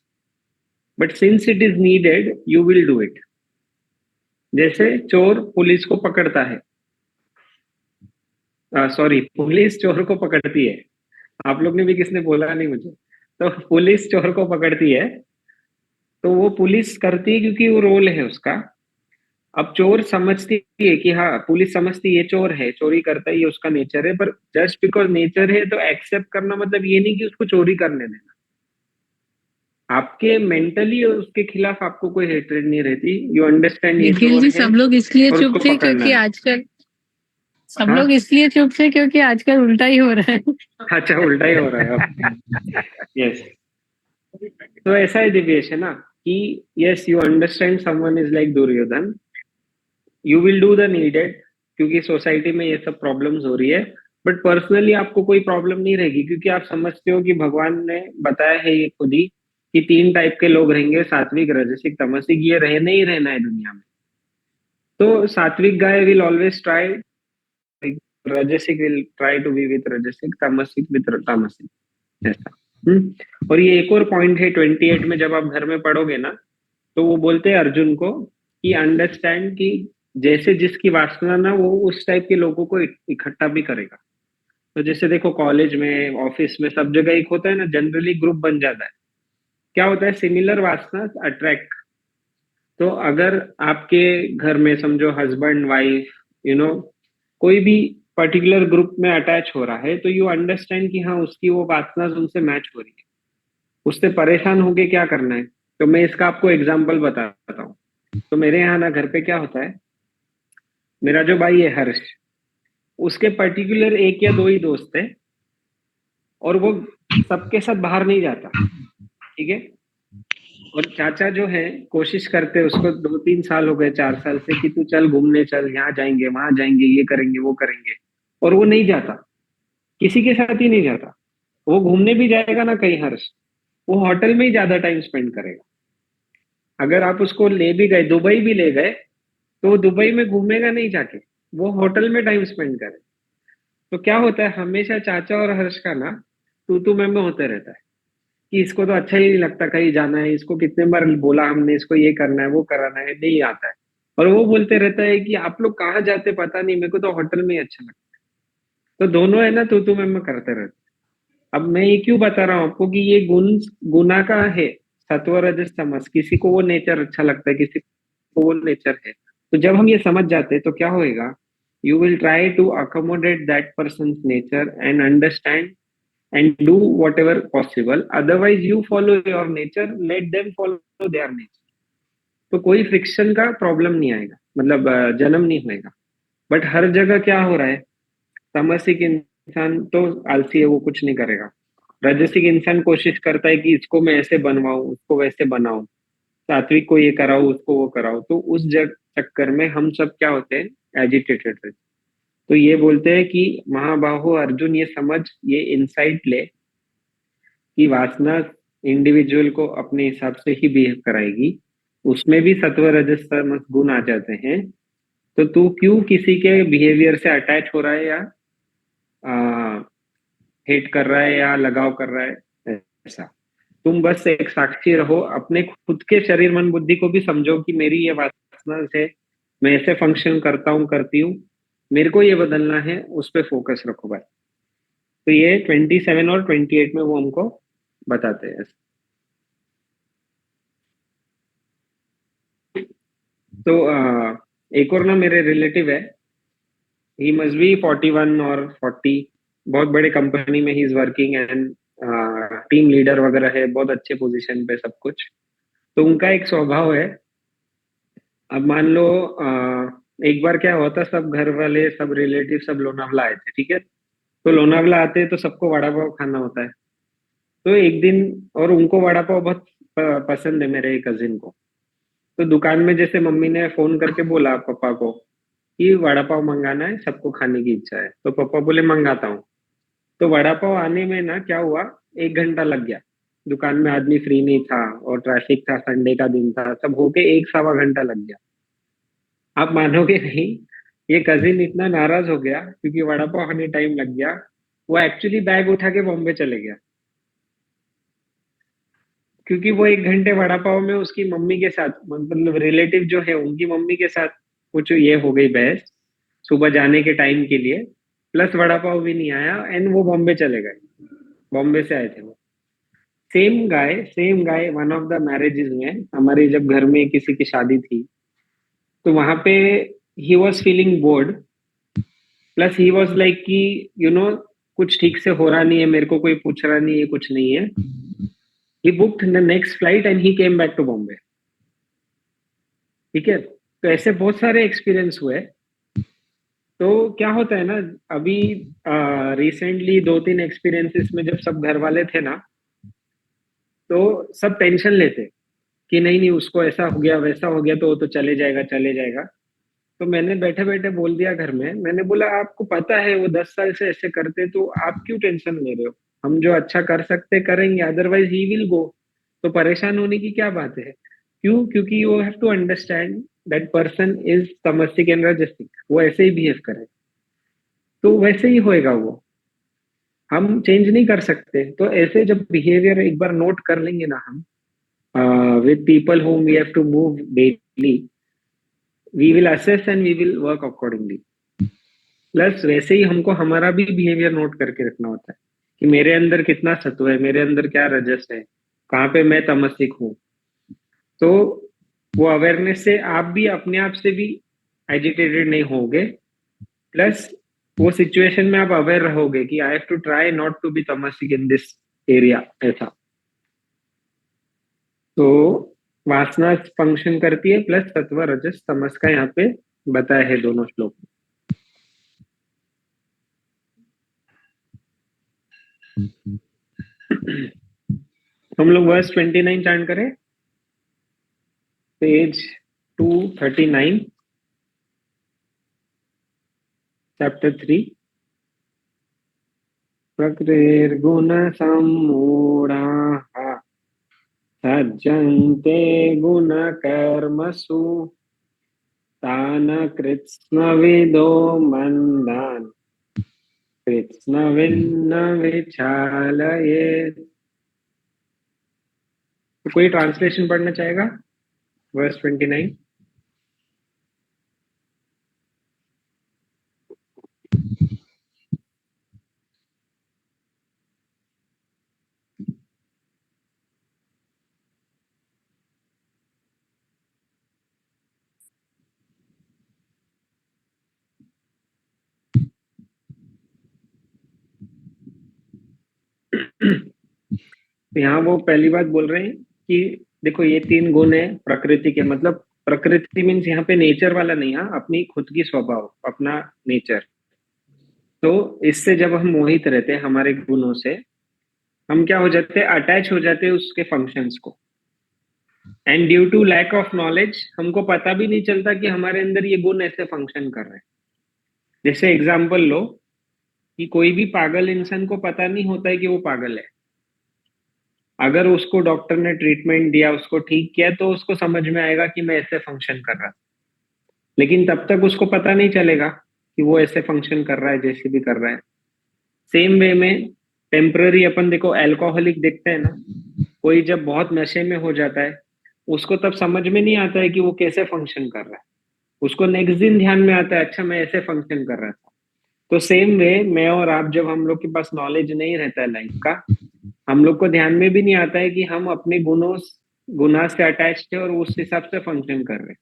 But since it is needed, you will do it. जैसे चोर police को पकड़ता है, sorry, police चोर को पकड़ती है। आप लोग ने भी किसने बोला नहीं मुझे। तो पुलिस चोर को पकड़ती है, तो वो पुलिस करती है क्योंकि वो रोल है उसका। अब चोर समझती है कि हाँ, पुलिस समझती है ये चोर है, चोरी करता है, ये उसका नेचर है, पर जस्ट बिकॉज नेचर है तो एक्सेप्ट करना मतलब ये नहीं कि उसको चोरी करने देना। आपके मेंटली उसके खिलाफ आपको कोई हेट्रेड नहीं रहती, यू अंडरस्टैंड ये
निखिल
चोर
जी,
है
सब लोग इसलिए
और
चुप
उसको
थे
पकड़ना
क्योंकि
है।
आजकल सब
हाँ,
लोग इसलिए चुप थे क्योंकि आजकल उल्टा ही हो रहा है।
अच्छा उल्टा ही हो रहा है अब। यस, तो ऐसा है दिव्येश, है ना, कि yes you understand someone is like Duryodhan, you will do the needed, क्योंकि सोसाइटी में ये सब प्रॉब्लम्स हो रही है। बट पर्सनली आपको कोई प्रॉब्लम नहीं रहेगी, क्योंकि आप समझते हो कि भगवान ने बताया है ये खुद ही कि 3 टाइप के लोग रहेंगे, सात्विक, रजसिक, तमसिक, ये रहने ही रहना है दुनिया में। तो sattvic guy will always try, rajasic will try to be with rajasic, tamasic with तामसिक, ऐसा। और ये एक और पॉइंट है 28 में, जब आप घर में पढ़ोगे ना, तो वो बोलते हैं अर्जुन को कि अंडरस्टैंड कि जैसे जिसकी वासना ना, वो उस टाइप के लोगों को इकट्ठा भी करेगा। तो जैसे देखो कॉलेज में, ऑफिस में, सब जगह एक होता है ना, जनरली ग्रुप बन जाता है। क्या होता है, सिमिलर वासना अट्रैक्ट। तो अगर आपके घर में समझो हस्बैंड वाइफ, यू नो, कोई भी पर्टिकुलर ग्रुप में अटैच हो रहा है, तो यू अंडरस्टैंड कि हाँ, उसकी वो वासना उनसे मैच हो रही है, उससे परेशान होके क्या करना है। तो मैं इसका आपको एग्जाम्पल बताता हूँ। तो मेरे यहाँ ना घर पे क्या होता है, मेरा जो भाई है हर्ष, उसके पर्टिकुलर एक या दो ही दोस्त है, और वो सबके साथ बाहर नहीं जाता, ठीक है। और चाचा जो है, कोशिश करते हैं उसको, 2-3 साल हो गए, 4 साल से, कि तू चल घूमने चल, यहाँ जाएंगे वहां जाएंगे, ये करेंगे वो करेंगे, और वो नहीं जाता, किसी के साथ ही नहीं जाता। वो घूमने भी जाएगा ना कहीं हर्ष, वो होटल में ही ज्यादा टाइम स्पेंड करेगा। अगर आप उसको ले भी गए, दुबई भी ले गए, तो वो दुबई में घूमेगा नहीं जाके, वो होटल में टाइम स्पेंड करे। तो क्या होता है, हमेशा चाचा और हर्ष का ना तू मैं होते रहता है कि इसको तो अच्छा ही नहीं लगता कहीं जाना है, इसको कितने बार बोला हमने, इसको ये करना है वो कराना है, नहीं आता है। और वो बोलते रहता है कि आप लोग कहाँ जाते पता नहीं, मेरे को तो होटल में ही अच्छा लगता है। तो दोनों है ना, तू मैं करते रहते हैं। अब मैं ये क्यों बता रहा हूँ आपको कि ये गुण गुना का है, सत्व रजस तमस, किसी को वो नेचर अच्छा लगता है, किसी को वो नेचर है। तो जब हम ये समझ जाते हैं तो क्या होएगा, you will try to accommodate that person nature and understand and do whatever possible, otherwise you follow your nature, let them follow their nature। तो कोई फ्रिक्शन का प्रॉब्लम नहीं आएगा, मतलब जन्म नहीं होएगा। बट हर जगह क्या हो रहा है, तामसिक इंसान तो आलसी है, वो कुछ नहीं करेगा। राजसिक इंसान कोशिश करता है कि इसको मैं ऐसे बनवाऊं, उसको वैसे बनाऊं, सात्विक को ये कराऊं, उसको वो कराऊं। तो उस चक्कर में हम सब क्या होते हैं, एजिटेटेड रहते हैं। तो ये बोलते हैं कि महाबाहो अर्जुन, ये समझ, ये इंसाइट ले कि वासना इंडिविजुअल को अपने हिसाब से ही बिहेव कराएगी, उसमें भी सत्व रजस तमस गुण आ जाते हैं। तो तू क्यों किसी के बिहेवियर से अटैच हो रहा है, या हेट कर रहा है, या लगाव कर रहा है, ऐसा। तुम बस एक साक्षी रहो, अपने खुद के शरीर मन बुद्धि को भी समझो कि मेरी ये वासना से मैं ऐसे फंक्शन करता हूँ, करती हूँ, मेरे को ये बदलना है, उस पर फोकस रखो बस। तो ये 27 और 28 में वो हमको बताते हैं। तो एक और ना मेरे रिलेटिव है, ही मस्ट बी 41 और 40, बहुत बड़े कंपनी में he is working, and team leader वगैरह है, बहुत अच्छे पोजीशन पे सब कुछ। तो उनका एक स्वभाव है, अब मान लो एक बार क्या हुआ था, सब घर वाले, सब रिलेटिव, सब लोनावला आए थे, ठीक है। तो लोनावला आते हैं तो सबको वड़ा पाव खाना होता है। तो एक दिन, और उनको वड़ा पाव बहुत पसंद है मेरे कजिन को। तो दुकान में जैसे मम्मी ने फोन करके बोला पापा को कि वड़ा पाव मंगाना है, सबको खाने की इच्छा है, तो पापा बोले मंगाता हूँ। तो वड़ा पाव आने में ना क्या हुआ, 1 घंटा लग गया। दुकान में आदमी फ्री नहीं था, और ट्रैफिक था, संडे का दिन था, सब होके 1-1.25 घंटा लग गया। आप मानोगे नहीं, ये कजिन इतना नाराज हो गया क्योंकि वड़ा पाव आने टाइम लग गया, वो एक्चुअली बैग उठा के बॉम्बे चले गया। क्योंकि वो 1 घंटे वड़ा पाव में उसकी मम्मी के साथ, मतलब रिलेटिव जो है उनकी मम्मी के साथ कुछ ये हो गई बहस, सुबह जाने के टाइम के लिए, प्लस वड़ा पाव भी नहीं आया, एंड वो बॉम्बे चले गए, बॉम्बे से आए थे वो। Same guy one of the marriages में, हमारे जब घर में किसी की शादी थी, तो वहां पे he was feeling board, plus he was like कि कुछ ठीक से हो रहा नहीं है, मेरे को कोई पूछ रहा नहीं है, कुछ नहीं है। He booked the next flight and he came back to Bombay. ठीक है, तो ऐसे बहुत सारे एक्सपीरियंस हुए। तो क्या होता है ना, अभी रिसेंटली 2-3 एक्सपीरियंसेस में जब सब घर वाले थे ना, तो सब टेंशन लेते कि नहीं नहीं उसको ऐसा हो गया वैसा हो गया तो वो तो चले जाएगा चले जाएगा। तो मैंने बैठे बैठे बोल दिया घर में, मैंने बोला आपको पता है वो 10 साल से ऐसे करते, तो आप क्यों टेंशन ले रहे हो? हम जो अच्छा कर सकते करेंगे, अदरवाइज ही विल गो। तो परेशान होने की क्या बात है? क्यों? क्योंकि you have to understand that person is tamasic and rajasic, वो ऐसे ही बिहेव करे तो वैसे ही होएगा वो, हम चेंज नहीं कर सकते। तो ऐसे जब बिहेवियर एक बार नोट कर लेंगे ना हम, with people whom we have to move daily, we will assess and we will work accordingly. Plus वैसे ही हमको हमारा भी बिहेवियर नोट करके रखना होता है कि मेरे अंदर कितना सत्व है, मेरे अंदर क्या रजस है, कहाँ पे मैं तमसिक हूँ। तो वो अवेयरनेस से आप भी अपने आप से भी एजिटेटेड नहीं होगे, प्लस वो सिचुएशन में आप अवेयर रहोगे कि I have to try not to be tamasic in this area, ऐसा। तो वासना फंक्शन करती है, प्लस सत्व रजस तमस का यहाँ पे बताया है दोनों श्लोक में। हम लोग वर्स 29 चांट करें, पेज 239, चैप्टर 3। प्रकृतिर्गुण सम्मूढ़ाः सज्जन्ते गुण कर्मसु तान कृत्स्नविदो मंदान् कृत्स्नविन्न विचालयेत्। तो कोई ट्रांसलेशन पढ़ना चाहेगा वर्स 29? तो यहाँ वो पहली बात बोल रहे हैं कि देखो ये 3 गुण है प्रकृति के, मतलब प्रकृति मीन्स यहाँ पे नेचर वाला नहीं, हाँ अपनी खुद की स्वभाव, अपना नेचर। तो इससे जब हम मोहित रहते हैं हमारे गुणों से, हम क्या हो जाते हैं, अटैच हो जाते हैं उसके फंक्शंस को। And due to lack of knowledge हमको पता भी नहीं चलता कि हमारे अंदर ये गुण ऐसे फंक्शन कर रहे हैं। जैसे एग्जाम्पल लो कि कोई भी पागल इंसान को पता नहीं होता है कि वो पागल है। अगर उसको डॉक्टर ने ट्रीटमेंट दिया, उसको ठीक किया, तो उसको समझ में आएगा कि मैं ऐसे फंक्शन कर रहा, लेकिन तब तक उसको पता नहीं चलेगा कि वो ऐसे फंक्शन कर रहा है जैसे भी कर रहा है। सेम वे में टेम्पररी अपन देखो अल्कोहलिक देखते हैं ना, कोई जब बहुत नशे में हो जाता है उसको तब समझ में नहीं आता है कि वो कैसे फंक्शन कर रहा है, उसको नेक्स्ट दिन ध्यान में आता है अच्छा मैं ऐसे फंक्शन कर रहा था। तो सेम वे मैं और आप, जब हम लोग के पास नॉलेज नहीं रहता है लाइफ का, हम लोग को ध्यान में भी नहीं आता है कि हम अपने गुनाह से अटैच थे और उस हिसाब से फंक्शन कर रहे हैं।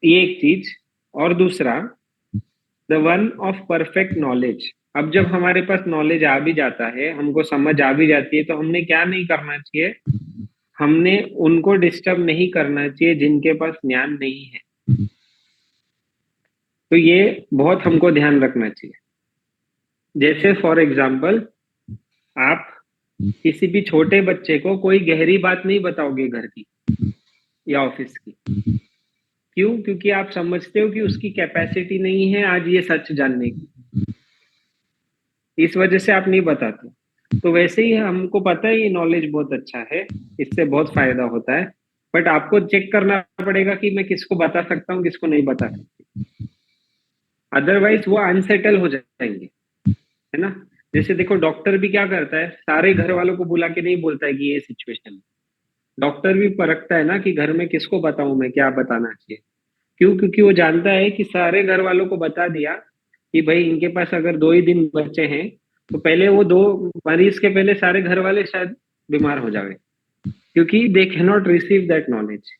ये एक चीज। और दूसरा, the one of perfect knowledge. अब जब हमारे पास नॉलेज आ भी जाता है, हमको समझ आ भी जाती है, तो हमने क्या नहीं करना चाहिए, हमने उनको डिस्टर्ब नहीं करना चाहिए जिनके पास ज्ञान नहीं है। तो ये बहुत हमको ध्यान रखना चाहिए। जैसे फॉर एग्जाम्पल, आप किसी भी छोटे बच्चे को कोई गहरी बात नहीं बताओगे घर की या ऑफिस की। क्यों? क्योंकि आप समझते हो कि उसकी कैपेसिटी नहीं है आज ये सच जानने की, इस वजह से आप नहीं बताते। तो वैसे ही हमको पता है ये नॉलेज बहुत अच्छा है, इससे बहुत फायदा होता है, बट आपको चेक करना पड़ेगा कि मैं किसको बता सकता हूँ, किसको नहीं बता सकती, अदरवाइज वो अनसेटल हो जाएंगे, है ना। जैसे देखो डॉक्टर भी क्या करता है, सारे घर वालों को बुला के नहीं बोलता है कि ये सिचुएशन है। डॉक्टर भी परखता है ना कि घर में किसको बताऊं मैं, क्या बताना चाहिए। क्यों? क्योंकि वो जानता है कि सारे घर वालों को बता दिया कि भाई इनके पास अगर 2 ही दिन बचे हैं तो पहले वो 2 मरीज के पहले सारे घर वाले शायद बीमार हो जावे, क्योंकि they can not receive that knowledge.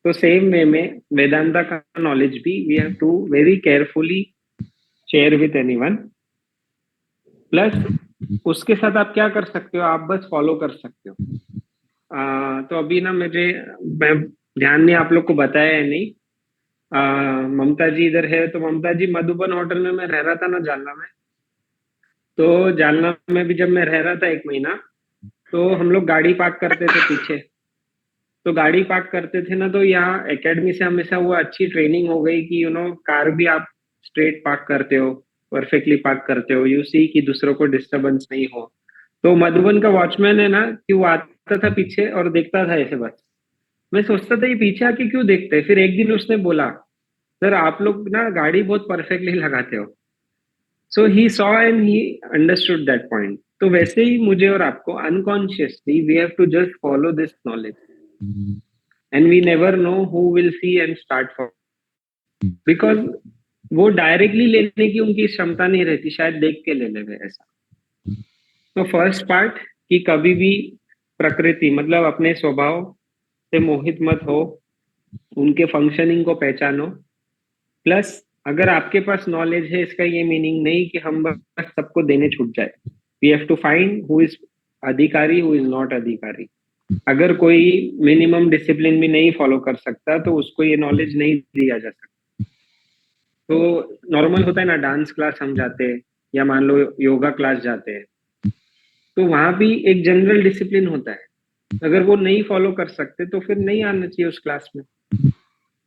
तो सेम वे में वेदांता का नॉलेज भी we have to very carefully share with anyone. Plus उसके साथ आप क्या कर सकते हो, आप बस फॉलो कर सकते हो। तो अभी ना मैं ध्यान नहीं आप लोग को बताया है नहीं, ममता जी इधर है, तो ममता जी मधुबन होटल में मैं रह रहा था ना जालना में, तो जालना में भी जब मैं रह रहा था 1 महीना, तो हम लोग गाड़ी पार्क करते थे पीछे। तो गाड़ी पार्क करते थे ना, तो यहाँ एकेडमी से हमेशा वो अच्छी ट्रेनिंग हो गई कि कार भी आप स्ट्रेट पार्क करते हो, परफेक्टली पार्क करते हो, यू सी कि दूसरों को डिस्टरबेंस नहीं हो। तो मधुबन का वॉचमैन है ना, कि वो आता था पीछे और देखता था ऐसे बस। मैं सोचता था ये पीछे आके क्यों देखते हैं। फिर एक दिन उसने बोला, सर आप लोग ना गाड़ी बहुत परफेक्टली लगाते हो। So he saw and he understood that point. तो वैसे ही मुझे और आपको unconsciously we have to just follow this knowledge, and we never know who will see and start for, because वो डायरेक्टली लेने की उनकी क्षमता नहीं रहती, शायद देख के ले ले ऐसा। तो फर्स्ट पार्ट कि कभी भी प्रकृति मतलब अपने स्वभाव से मोहित मत हो, उनके फंक्शनिंग को पहचानो। प्लस अगर आपके पास नॉलेज है, इसका ये मीनिंग नहीं कि हम बस सबको देने छूट जाए। We have to find who is अधिकारी, हु इज नॉट अधिकारी। अगर कोई मिनिमम डिसिप्लिन भी नहीं फॉलो कर सकता, तो उसको ये नॉलेज नहीं दिया जा सकता। तो नॉर्मल होता है ना, डांस क्लास हम जाते हैं या मान लो योगा क्लास जाते हैं, तो वहां भी एक जनरल डिसिप्लिन होता है। अगर वो नहीं फॉलो कर सकते तो फिर नहीं आना चाहिए उस क्लास में।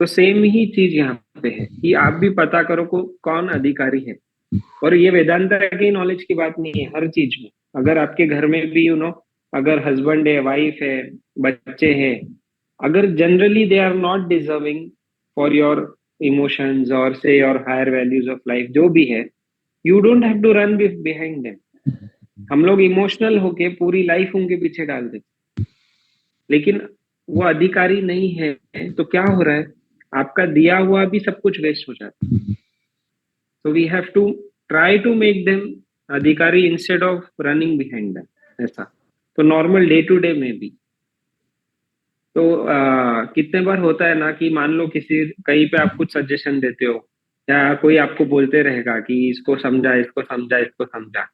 तो सेम ही चीज यहाँ पे है कि आप भी पता करो को कौन अधिकारी है। और ये वेदांता की नॉलेज की बात नहीं है, हर चीज में। अगर आपके घर में भी अगर हस्बैंड है, वाइफ है, बच्चे हैं, अगर generally they are not deserving for your emotions और से your higher values of life, जो भी है, you don't have to run behind them. हम लोग इमोशनल होके पूरी लाइफ उनके पीछे डाल देते, लेकिन वो अधिकारी नहीं है, तो क्या हो रहा है, आपका दिया हुआ भी सब कुछ वेस्ट हो जाता है। तो we have to try to make them अधिकारी instead of running behind them, ऐसा। तो नॉर्मल डे टू डे में भी तो कितने बार होता है ना कि मान लो किसी कहीं पे आप कुछ सजेशन देते हो, या कोई आपको बोलते रहेगा कि इसको समझा, इसको समझा, इसको समझा,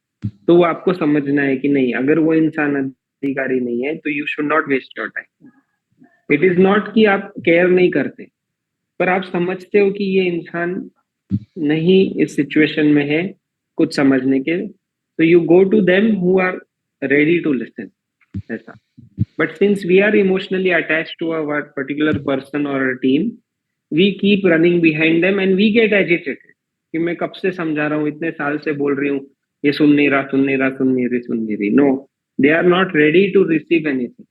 तो वो आपको समझना है कि नहीं, अगर वो इंसान अधिकारी नहीं है तो you should not waste your time. It is not कि आप केयर नहीं करते, पर आप समझते हो कि ये इंसान नहीं इस सिचुएशन में है कुछ समझने के, तो you go to them who are ready to listen, ऐसा। But since we are emotionally attached to a particular person और a team, we keep running behind them and we get agitated कि मैं कब से समझा रहा हूँ, इतने साल से बोल रही हूँ, ये सुन नहीं रहा, सुन नहीं रहा, सुन नहीं रही। No, they are not ready to receive anything,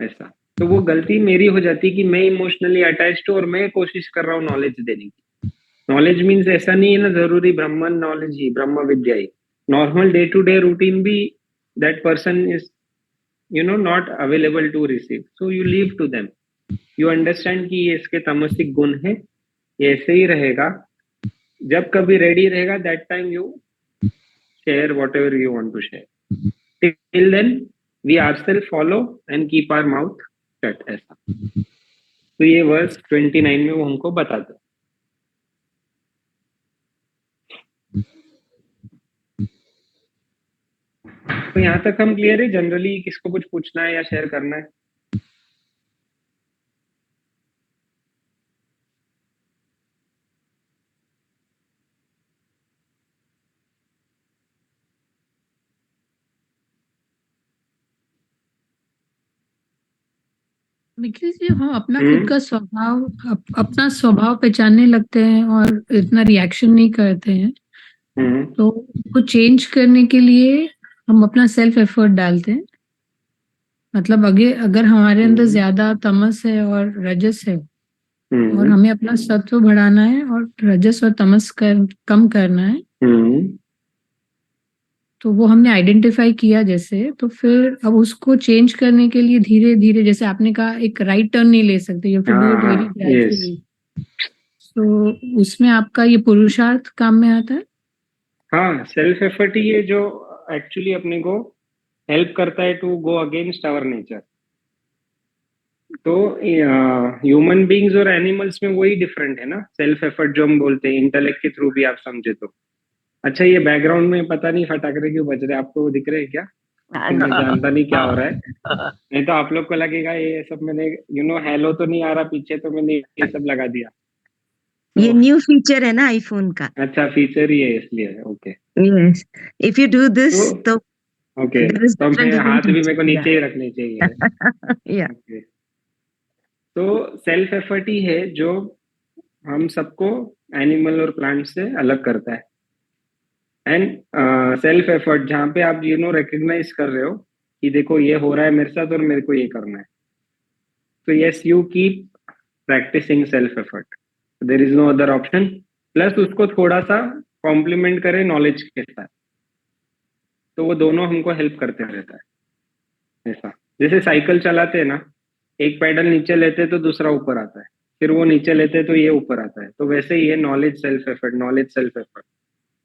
ऐसा। तो वो गलती मेरी हो जाती कि मैं इमोशनली अटैच्ड हूँ और मैं कोशिश कर रहा हूँ नॉलेज देने की। नॉलेज मीन्स ऐसा नहीं है ना जरूरी ब्रह्मन नॉलेज ही, ब्रह्म विद्या ही। Normal day to day routine भी that person is not available to receive, so you leave to them. You understand कि ये इसके तमसिक गुण है, ये ऐसे ही रहेगा। जब कभी रेडी रहेगा, that time you share whatever you want to share. Till then we ourselves follow and keep our mouth shut, ऐसा। तो ये वर्स 29 में वो हमको बताता है। तो यहाँ तक हम क्लियर है। जनरली किसको कुछ पूछना है या शेयर करना है?
निखिल जी, हम अपना खुद का स्वभाव अपना स्वभाव पहचानने लगते हैं और इतना रिएक्शन नहीं करते हैं, तो कुछ चेंज करने के लिए हम अपना सेल्फ एफर्ट डालते हैं। मतलब अगर हमारे अंदर ज्यादा तमस है और रजस है और हमें अपना सत्व बढ़ाना है और रजस और तमस कम करना है, तो वो हमने आइडेंटिफाई किया जैसे, तो फिर अब उसको चेंज करने के लिए धीरे धीरे, जैसे आपने कहा, एक राइट टर्न नहीं ले सकते, you have to do it very gradually. तो उसमें आपका ये पुरुषार्थ काम में आता है।
हाँ, सेल्फ एफर्ट ही है जो एक्चुअली अपने को हेल्प करता है to go against our nature. तो ह्यूमन बीइंग्स और एनिमल्स में वही डिफरेंट है ना, सेल्फ एफर्ट जो हम बोलते हैं इंटेलेक्ट के थ्रू भी आप समझे तो। अच्छा, ये बैकग्राउंड में पता नहीं फटाकरे क्यों बज रहे हैं, आपको दिख रहे हैं क्या? मैं जानता नहीं क्या हो रहा है, नहीं तो आप लोग को लगेगा ये सब मैंने हेलो तो नहीं आ रहा पीछे, तो मैंने ये सब लगा दिया।
ये न्यू फीचर है ना आईफोन का।
अच्छा, फीचर ही है इसलिए। Okay,
yes, if you do this तो
ओके,
there is
तो
different
मैं हाथ भी मेरे को
feature,
नीचे ही रखने चाहिए।
yeah.
ओके, तो सेल्फ एफर्ट ही है जो हम सबको एनिमल और प्लांट से अलग करता है। एंड सेल्फ एफर्ट जहाँ पे आप रिकग्नाइज कर रहे हो कि देखो ये हो रहा है मेरे साथ और मेरे को ये करना है, तो yes you keep practicing self effort, there is no other option. Plus उसको थोड़ा सा कॉम्प्लीमेंट करें नॉलेज के साथ, तो वो दोनों हमको हेल्प करते रहता है। ऐसा जैसे साइकिल चलाते हैं ना, एक पैडल नीचे लेते तो दूसरा ऊपर आता है, फिर वो नीचे लेते तो ये ऊपर आता है, तो वैसे ही है knowledge self effort, knowledge self effort,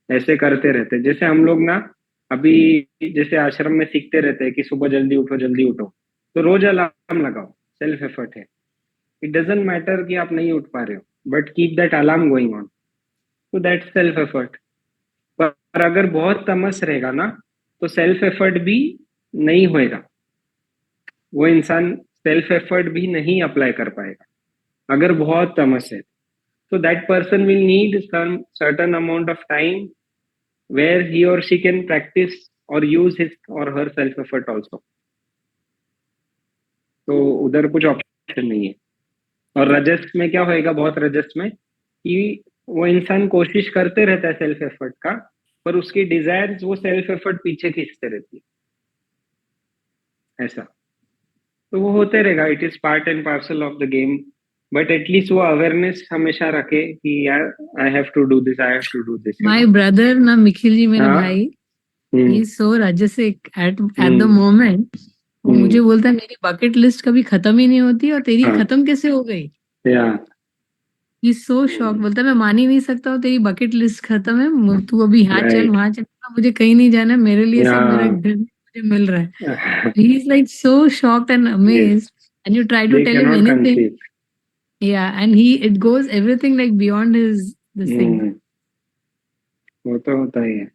ऐसे करते रहते हैं। जैसे हम लोग ना अभी जैसे आश्रम में सीखते रहते हैं कि सुबह जल्दी उठो जल्दी उठो, तो रोज अलार्म लगाओ, सेल्फ एफर्ट है। इट डजेंट मैटर कि आप नहीं उठ पा रहे हो, but keep that alarm going on, तो दैट सेल्फ एफर्ट। पर अगर बहुत तमस रहेगा ना, तो सेल्फ एफर्ट भी नहीं होएगा, वो इंसान सेल्फ एफर्ट भी नहीं अप्लाई कर पाएगा अगर बहुत तमस है। तो that person will need some certain amount of time where he or she can practice or use his or her self effort also। तो उधर कुछ ऑप्शन नहीं है। और रजस में क्या होएगा, बहुत रजस में, कि वो इंसान कोशिश करते रहता है सेल्फ एफर्ट का, पर उसकी डिजायर्स वो सेल्फ एफर्ट पीछे खींचते रहती है। ऐसा तो वो होते रहेगा, it is part and parcel of the game. But at least वो अवेयरनेस हमेशा रखे कि यार I have to do this, I have to do this.
My brother ना, निखिल जी मेरा भाई, ही इज सो राजसिक एट द मोमेंट। वो मुझे बोलता है मेरी बकेट लिस्ट कभी खत्म ही नहीं होती, और तेरी खत्म कैसे हो गई? ही सो शॉक, बोलता है मैं मान ही नहीं सकता हूँ तेरी बकेट लिस्ट खत्म है, तू अभी यहाँ चल वहां चल, मुझे कहीं नहीं जाना, मेरे लिए सब मेरे घर में मुझे मिल रहा है। He is like so shocked and amazed, and you try to tell him anything, yeah, and it goes everything like beyond his this thing।
वो तो होता ही है।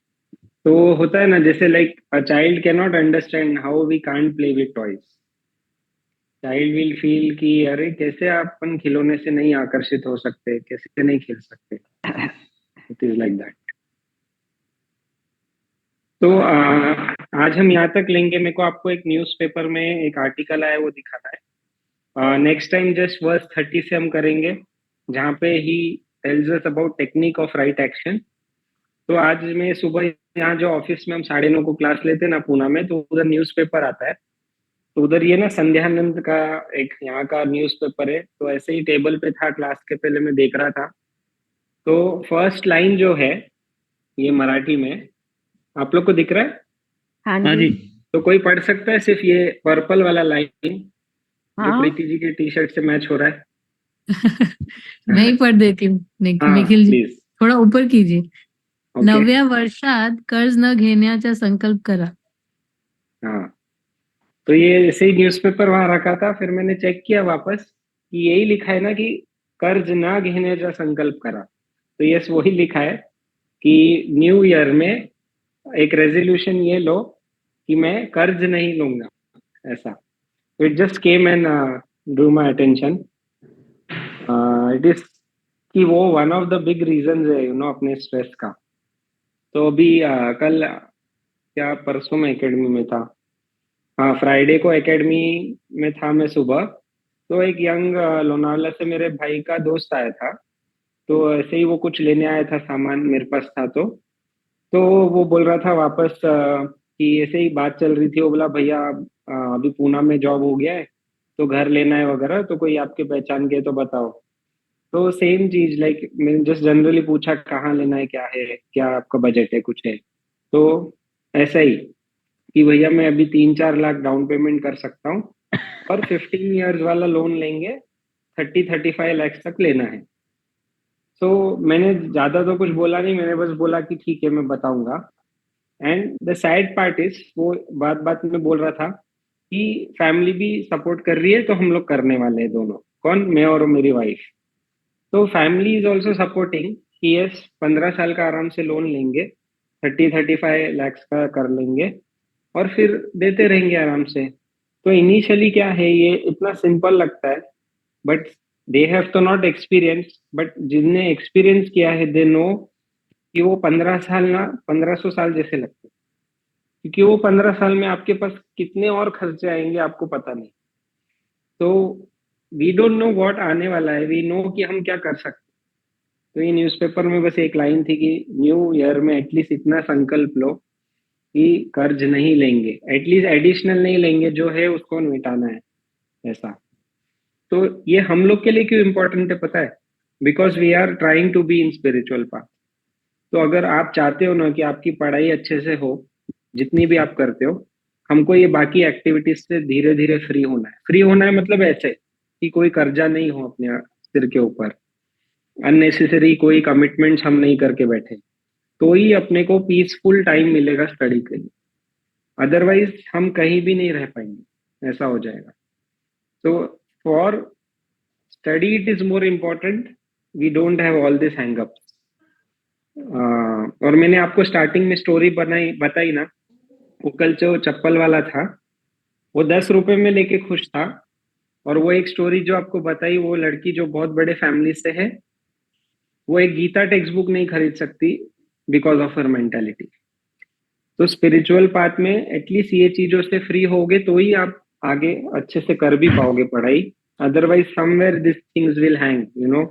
तो होता है ना, जैसे like a child can not understand how we can't play with toys. Child will feel कि अरे कैसे अपन खिलौने से नहीं आकर्षित हो सकते, कैसे नहीं खेल सकते। It is like that. तो आज हम यहाँ तक लेंगे। मेरे को आपको एक न्यूज़पेपर में एक आर्टिकल आया वो दिखाना है। नेक्स्ट टाइम जस्ट वर्स 30 से हम करेंगे, जहाँ पे he tells us about technique of right action. तो आज मैं सुबह यहाँ जो ऑफिस में हम 9:30 को क्लास लेते हैं ना पूना में, तो उधर न्यूज़पेपर आता है, तो उधर ये ना संध्यानंद का एक यहाँ का न्यूज़पेपर है, तो ऐसे ही टेबल पे था, क्लास के पहले मैं देख रहा था। तो फर्स्ट लाइन जो है ये मराठी में, आप लोग को दिख रहा है?
हाँ जी।
तो कोई पढ़ सकता है सिर्फ ये पर्पल वाला लाइन जो प्रीति जी के टी शर्ट से मैच हो रहा है?
मैं ही पढ़ देती हूँ, निखिल जी
प्लीज।
थोड़ा ऊपर कीजिए। 9व्या वर्षात कर्ज न घेण्याचा संकल्प करा।
हाँ, तो ये ऐसे ही न्यूज़पेपर वहां रखा था, फिर मैंने चेक किया वापस कि यही लिखा है ना कि कर्ज ना घेण्याचा संकल्प करा। तो यस, वही लिखा है कि न्यू ईयर में एक रेजोल्यूशन ये लो कि मैं कर्ज नहीं लूंगा, ऐसा। It just came and drew my attention. It is कि वो one of the big reason है अपने स्ट्रेस का। तो अभी कल क्या परसों में एकेडमी में था, हाँ फ्राइडे को एकेडमी में था मैं सुबह। तो एक यंग लोनावला से मेरे भाई का दोस्त आया था, तो ऐसे ही वो कुछ लेने आया था, सामान मेरे पास था। तो वो बोल रहा था वापस कि ऐसे ही बात चल रही थी, वो बोला भैया अभी पूना में जॉब हो गया है तो घर लेना है वगैरह, तो कोई आपके पहचान के तो बताओ। तो सेम चीज लाइक मैंने जस्ट जनरली पूछा कहाँ लेना है, क्या आपका बजट है, कुछ है। तो ऐसा ही कि भैया मैं अभी 3-4 लाख डाउन पेमेंट कर सकता हूँ, और 15 इयर्स वाला लोन लेंगे, 30-35 लाख तक लेना है। सो मैंने ज्यादा तो कुछ बोला नहीं, मैंने बस बोला कि ठीक है मैं बताऊंगा। And the sad part is, वो बात बात में बोल रहा था कि फैमिली भी सपोर्ट कर रही है, तो हम लोग करने वाले हैं दोनों। कौन? मैं और मेरी वाइफ। तो फैमिली इज ऑल्सो सपोर्टिंग कि यस 15 साल का आराम से लोन लेंगे, 30-35 लाख का कर लेंगे और फिर देते रहेंगे आराम से। तो इनिशियली क्या है, ये इतना सिंपल लगता है, बट दे हैव तो नॉट एक्सपीरियंस, बट जिनने एक्सपीरियंस किया है दे नो कि वो 15 साल ना 1500 साल जैसे लगते हैं, क्योंकि वो 15 साल में आपके पास कितने और खर्चे आएंगे आपको पता नहीं। तो वी डोंट नो व्हाट आने वाला है, वी नो कि हम क्या कर सकते हैं। तो ये न्यूज़पेपर में बस एक लाइन थी कि न्यू ईयर में एटलीस्ट इतना संकल्प लो कि कर्ज नहीं लेंगे, एटलीस्ट एडिशनल नहीं लेंगे, जो है उसको मिटाना है, ऐसा। तो ये हम लोग के लिए क्यों इम्पोर्टेंट है पता है? Because we are trying to be in spiritual path. तो अगर आप चाहते हो ना कि आपकी पढ़ाई अच्छे से हो, जितनी भी आप करते हो, हमको ये बाकी एक्टिविटीज से धीरे धीरे फ्री होना है। फ्री होना है मतलब ऐसे कि कोई कर्जा नहीं हो अपने सिर के ऊपर, अननेसेसरी कोई कमिटमेंट्स हम नहीं करके बैठे, तो ही अपने को पीसफुल टाइम मिलेगा स्टडी के लिए। अदरवाइज हम कहीं भी नहीं रह पाएंगे, ऐसा हो जाएगा। तो for study it is more important, we don't have all this hangups. और मैंने आपको स्टार्टिंग में स्टोरी बताई ना, वो कल जो चप्पल वाला था वो 10 रुपए में लेके खुश था। और वो एक स्टोरी जो आपको बताई, वो लड़की जो बहुत बड़े फैमिली से है, वो एक गीता टेक्स्ट बुक नहीं खरीद सकती बिकॉज ऑफ हर मेंटालिटी। तो स्पिरिचुअल पाथ में एटलीस्ट ये चीजों से फ्री होगे तो ही आप आगे अच्छे से कर भी पाओगे पढ़ाई। Otherwise somewhere this things will hang, you know,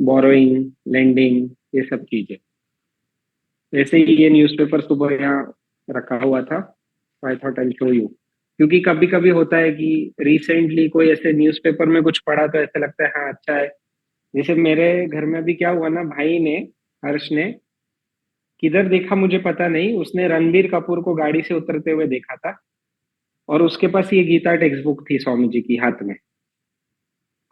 borrowing, lending, ये सब चीजें। वैसे ही ये न्यूज़पेपर सुबह यहाँ रखा हुआ था, I thought I show you, क्योंकि कभी कभी होता है कि रिसेंटली कोई ऐसे न्यूज़पेपर में कुछ पढ़ा तो ऐसा लगता है हाँ अच्छा है। जैसे मेरे घर में अभी क्या हुआ ना, भाई ने, हर्ष ने, किधर देखा मुझे पता नहीं, उसने रणबीर कपूर को गाड़ी से उतरते हुए देखा था और उसके पास ये गीता टेक्स्ट बुक थी स्वामी जी की हाथ में।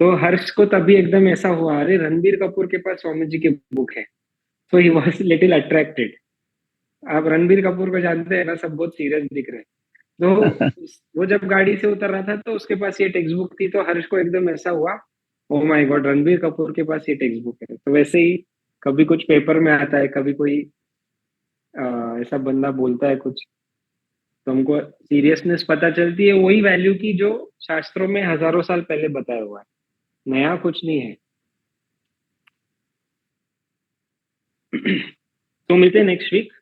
तो हर्ष को तभी एकदम ऐसा हुआ, अरे रणबीर कपूर के पास स्वामी जी की बुक है। सो ही वॉज लिटिल अट्रैक्टेड। आप रणबीर कपूर को जानते हैं ना, सब बहुत सीरियस दिख रहे हैं। तो वो जब गाड़ी से उतर रहा था तो उसके पास ये टेक्स्ट बुक थी, तो हर्ष को एकदम ऐसा हुआ, oh my God, Ranbir Kapoor के पास ये टेक्स्ट बुक है। तो वैसे ही कभी कुछ पेपर में आता है, कभी कोई ऐसा बंदा बोलता है कुछ, तो हमको सीरियसनेस पता चलती है, वही वैल्यू की जो शास्त्रों में हजारों साल पहले बताया हुआ है, नया कुछ नहीं है। तो मिलते हैं नेक्स्ट वीक।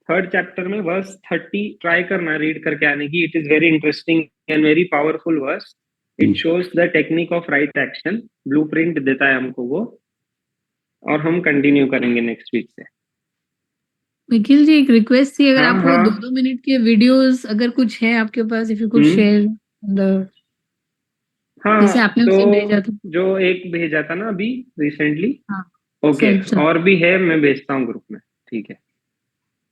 3rd चैप्टर में वर्स 30 ट्राई करना रीड करके आने की। It is very interesting and very powerful verse. It shows the technique of right action, blueprint देता है हमको वो, और हम कंटिन्यू करेंगे नेक्स्ट वीक से।
निखिल जी, एक रिक्वेस्ट थी, अगर
हाँ,
आपको
हाँ।
2-2 मिनट के वीडियोस अगर कुछ है आपके पास, if you could share the, जैसे
हाँ,
आपने
तो
उसे भेजा था।
जो एक भेजा था ना अभी रिसेंटली,
हाँ,
ओके,
सेल्फ
और भी है, मैं भेजता हूँ ग्रुप में, ठीक है।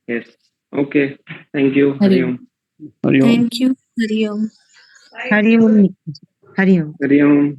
Yes, okay, thank you, Hariom.
Hariom.
Thank you, Hariom.
Hariom. Hariom.
Hariom.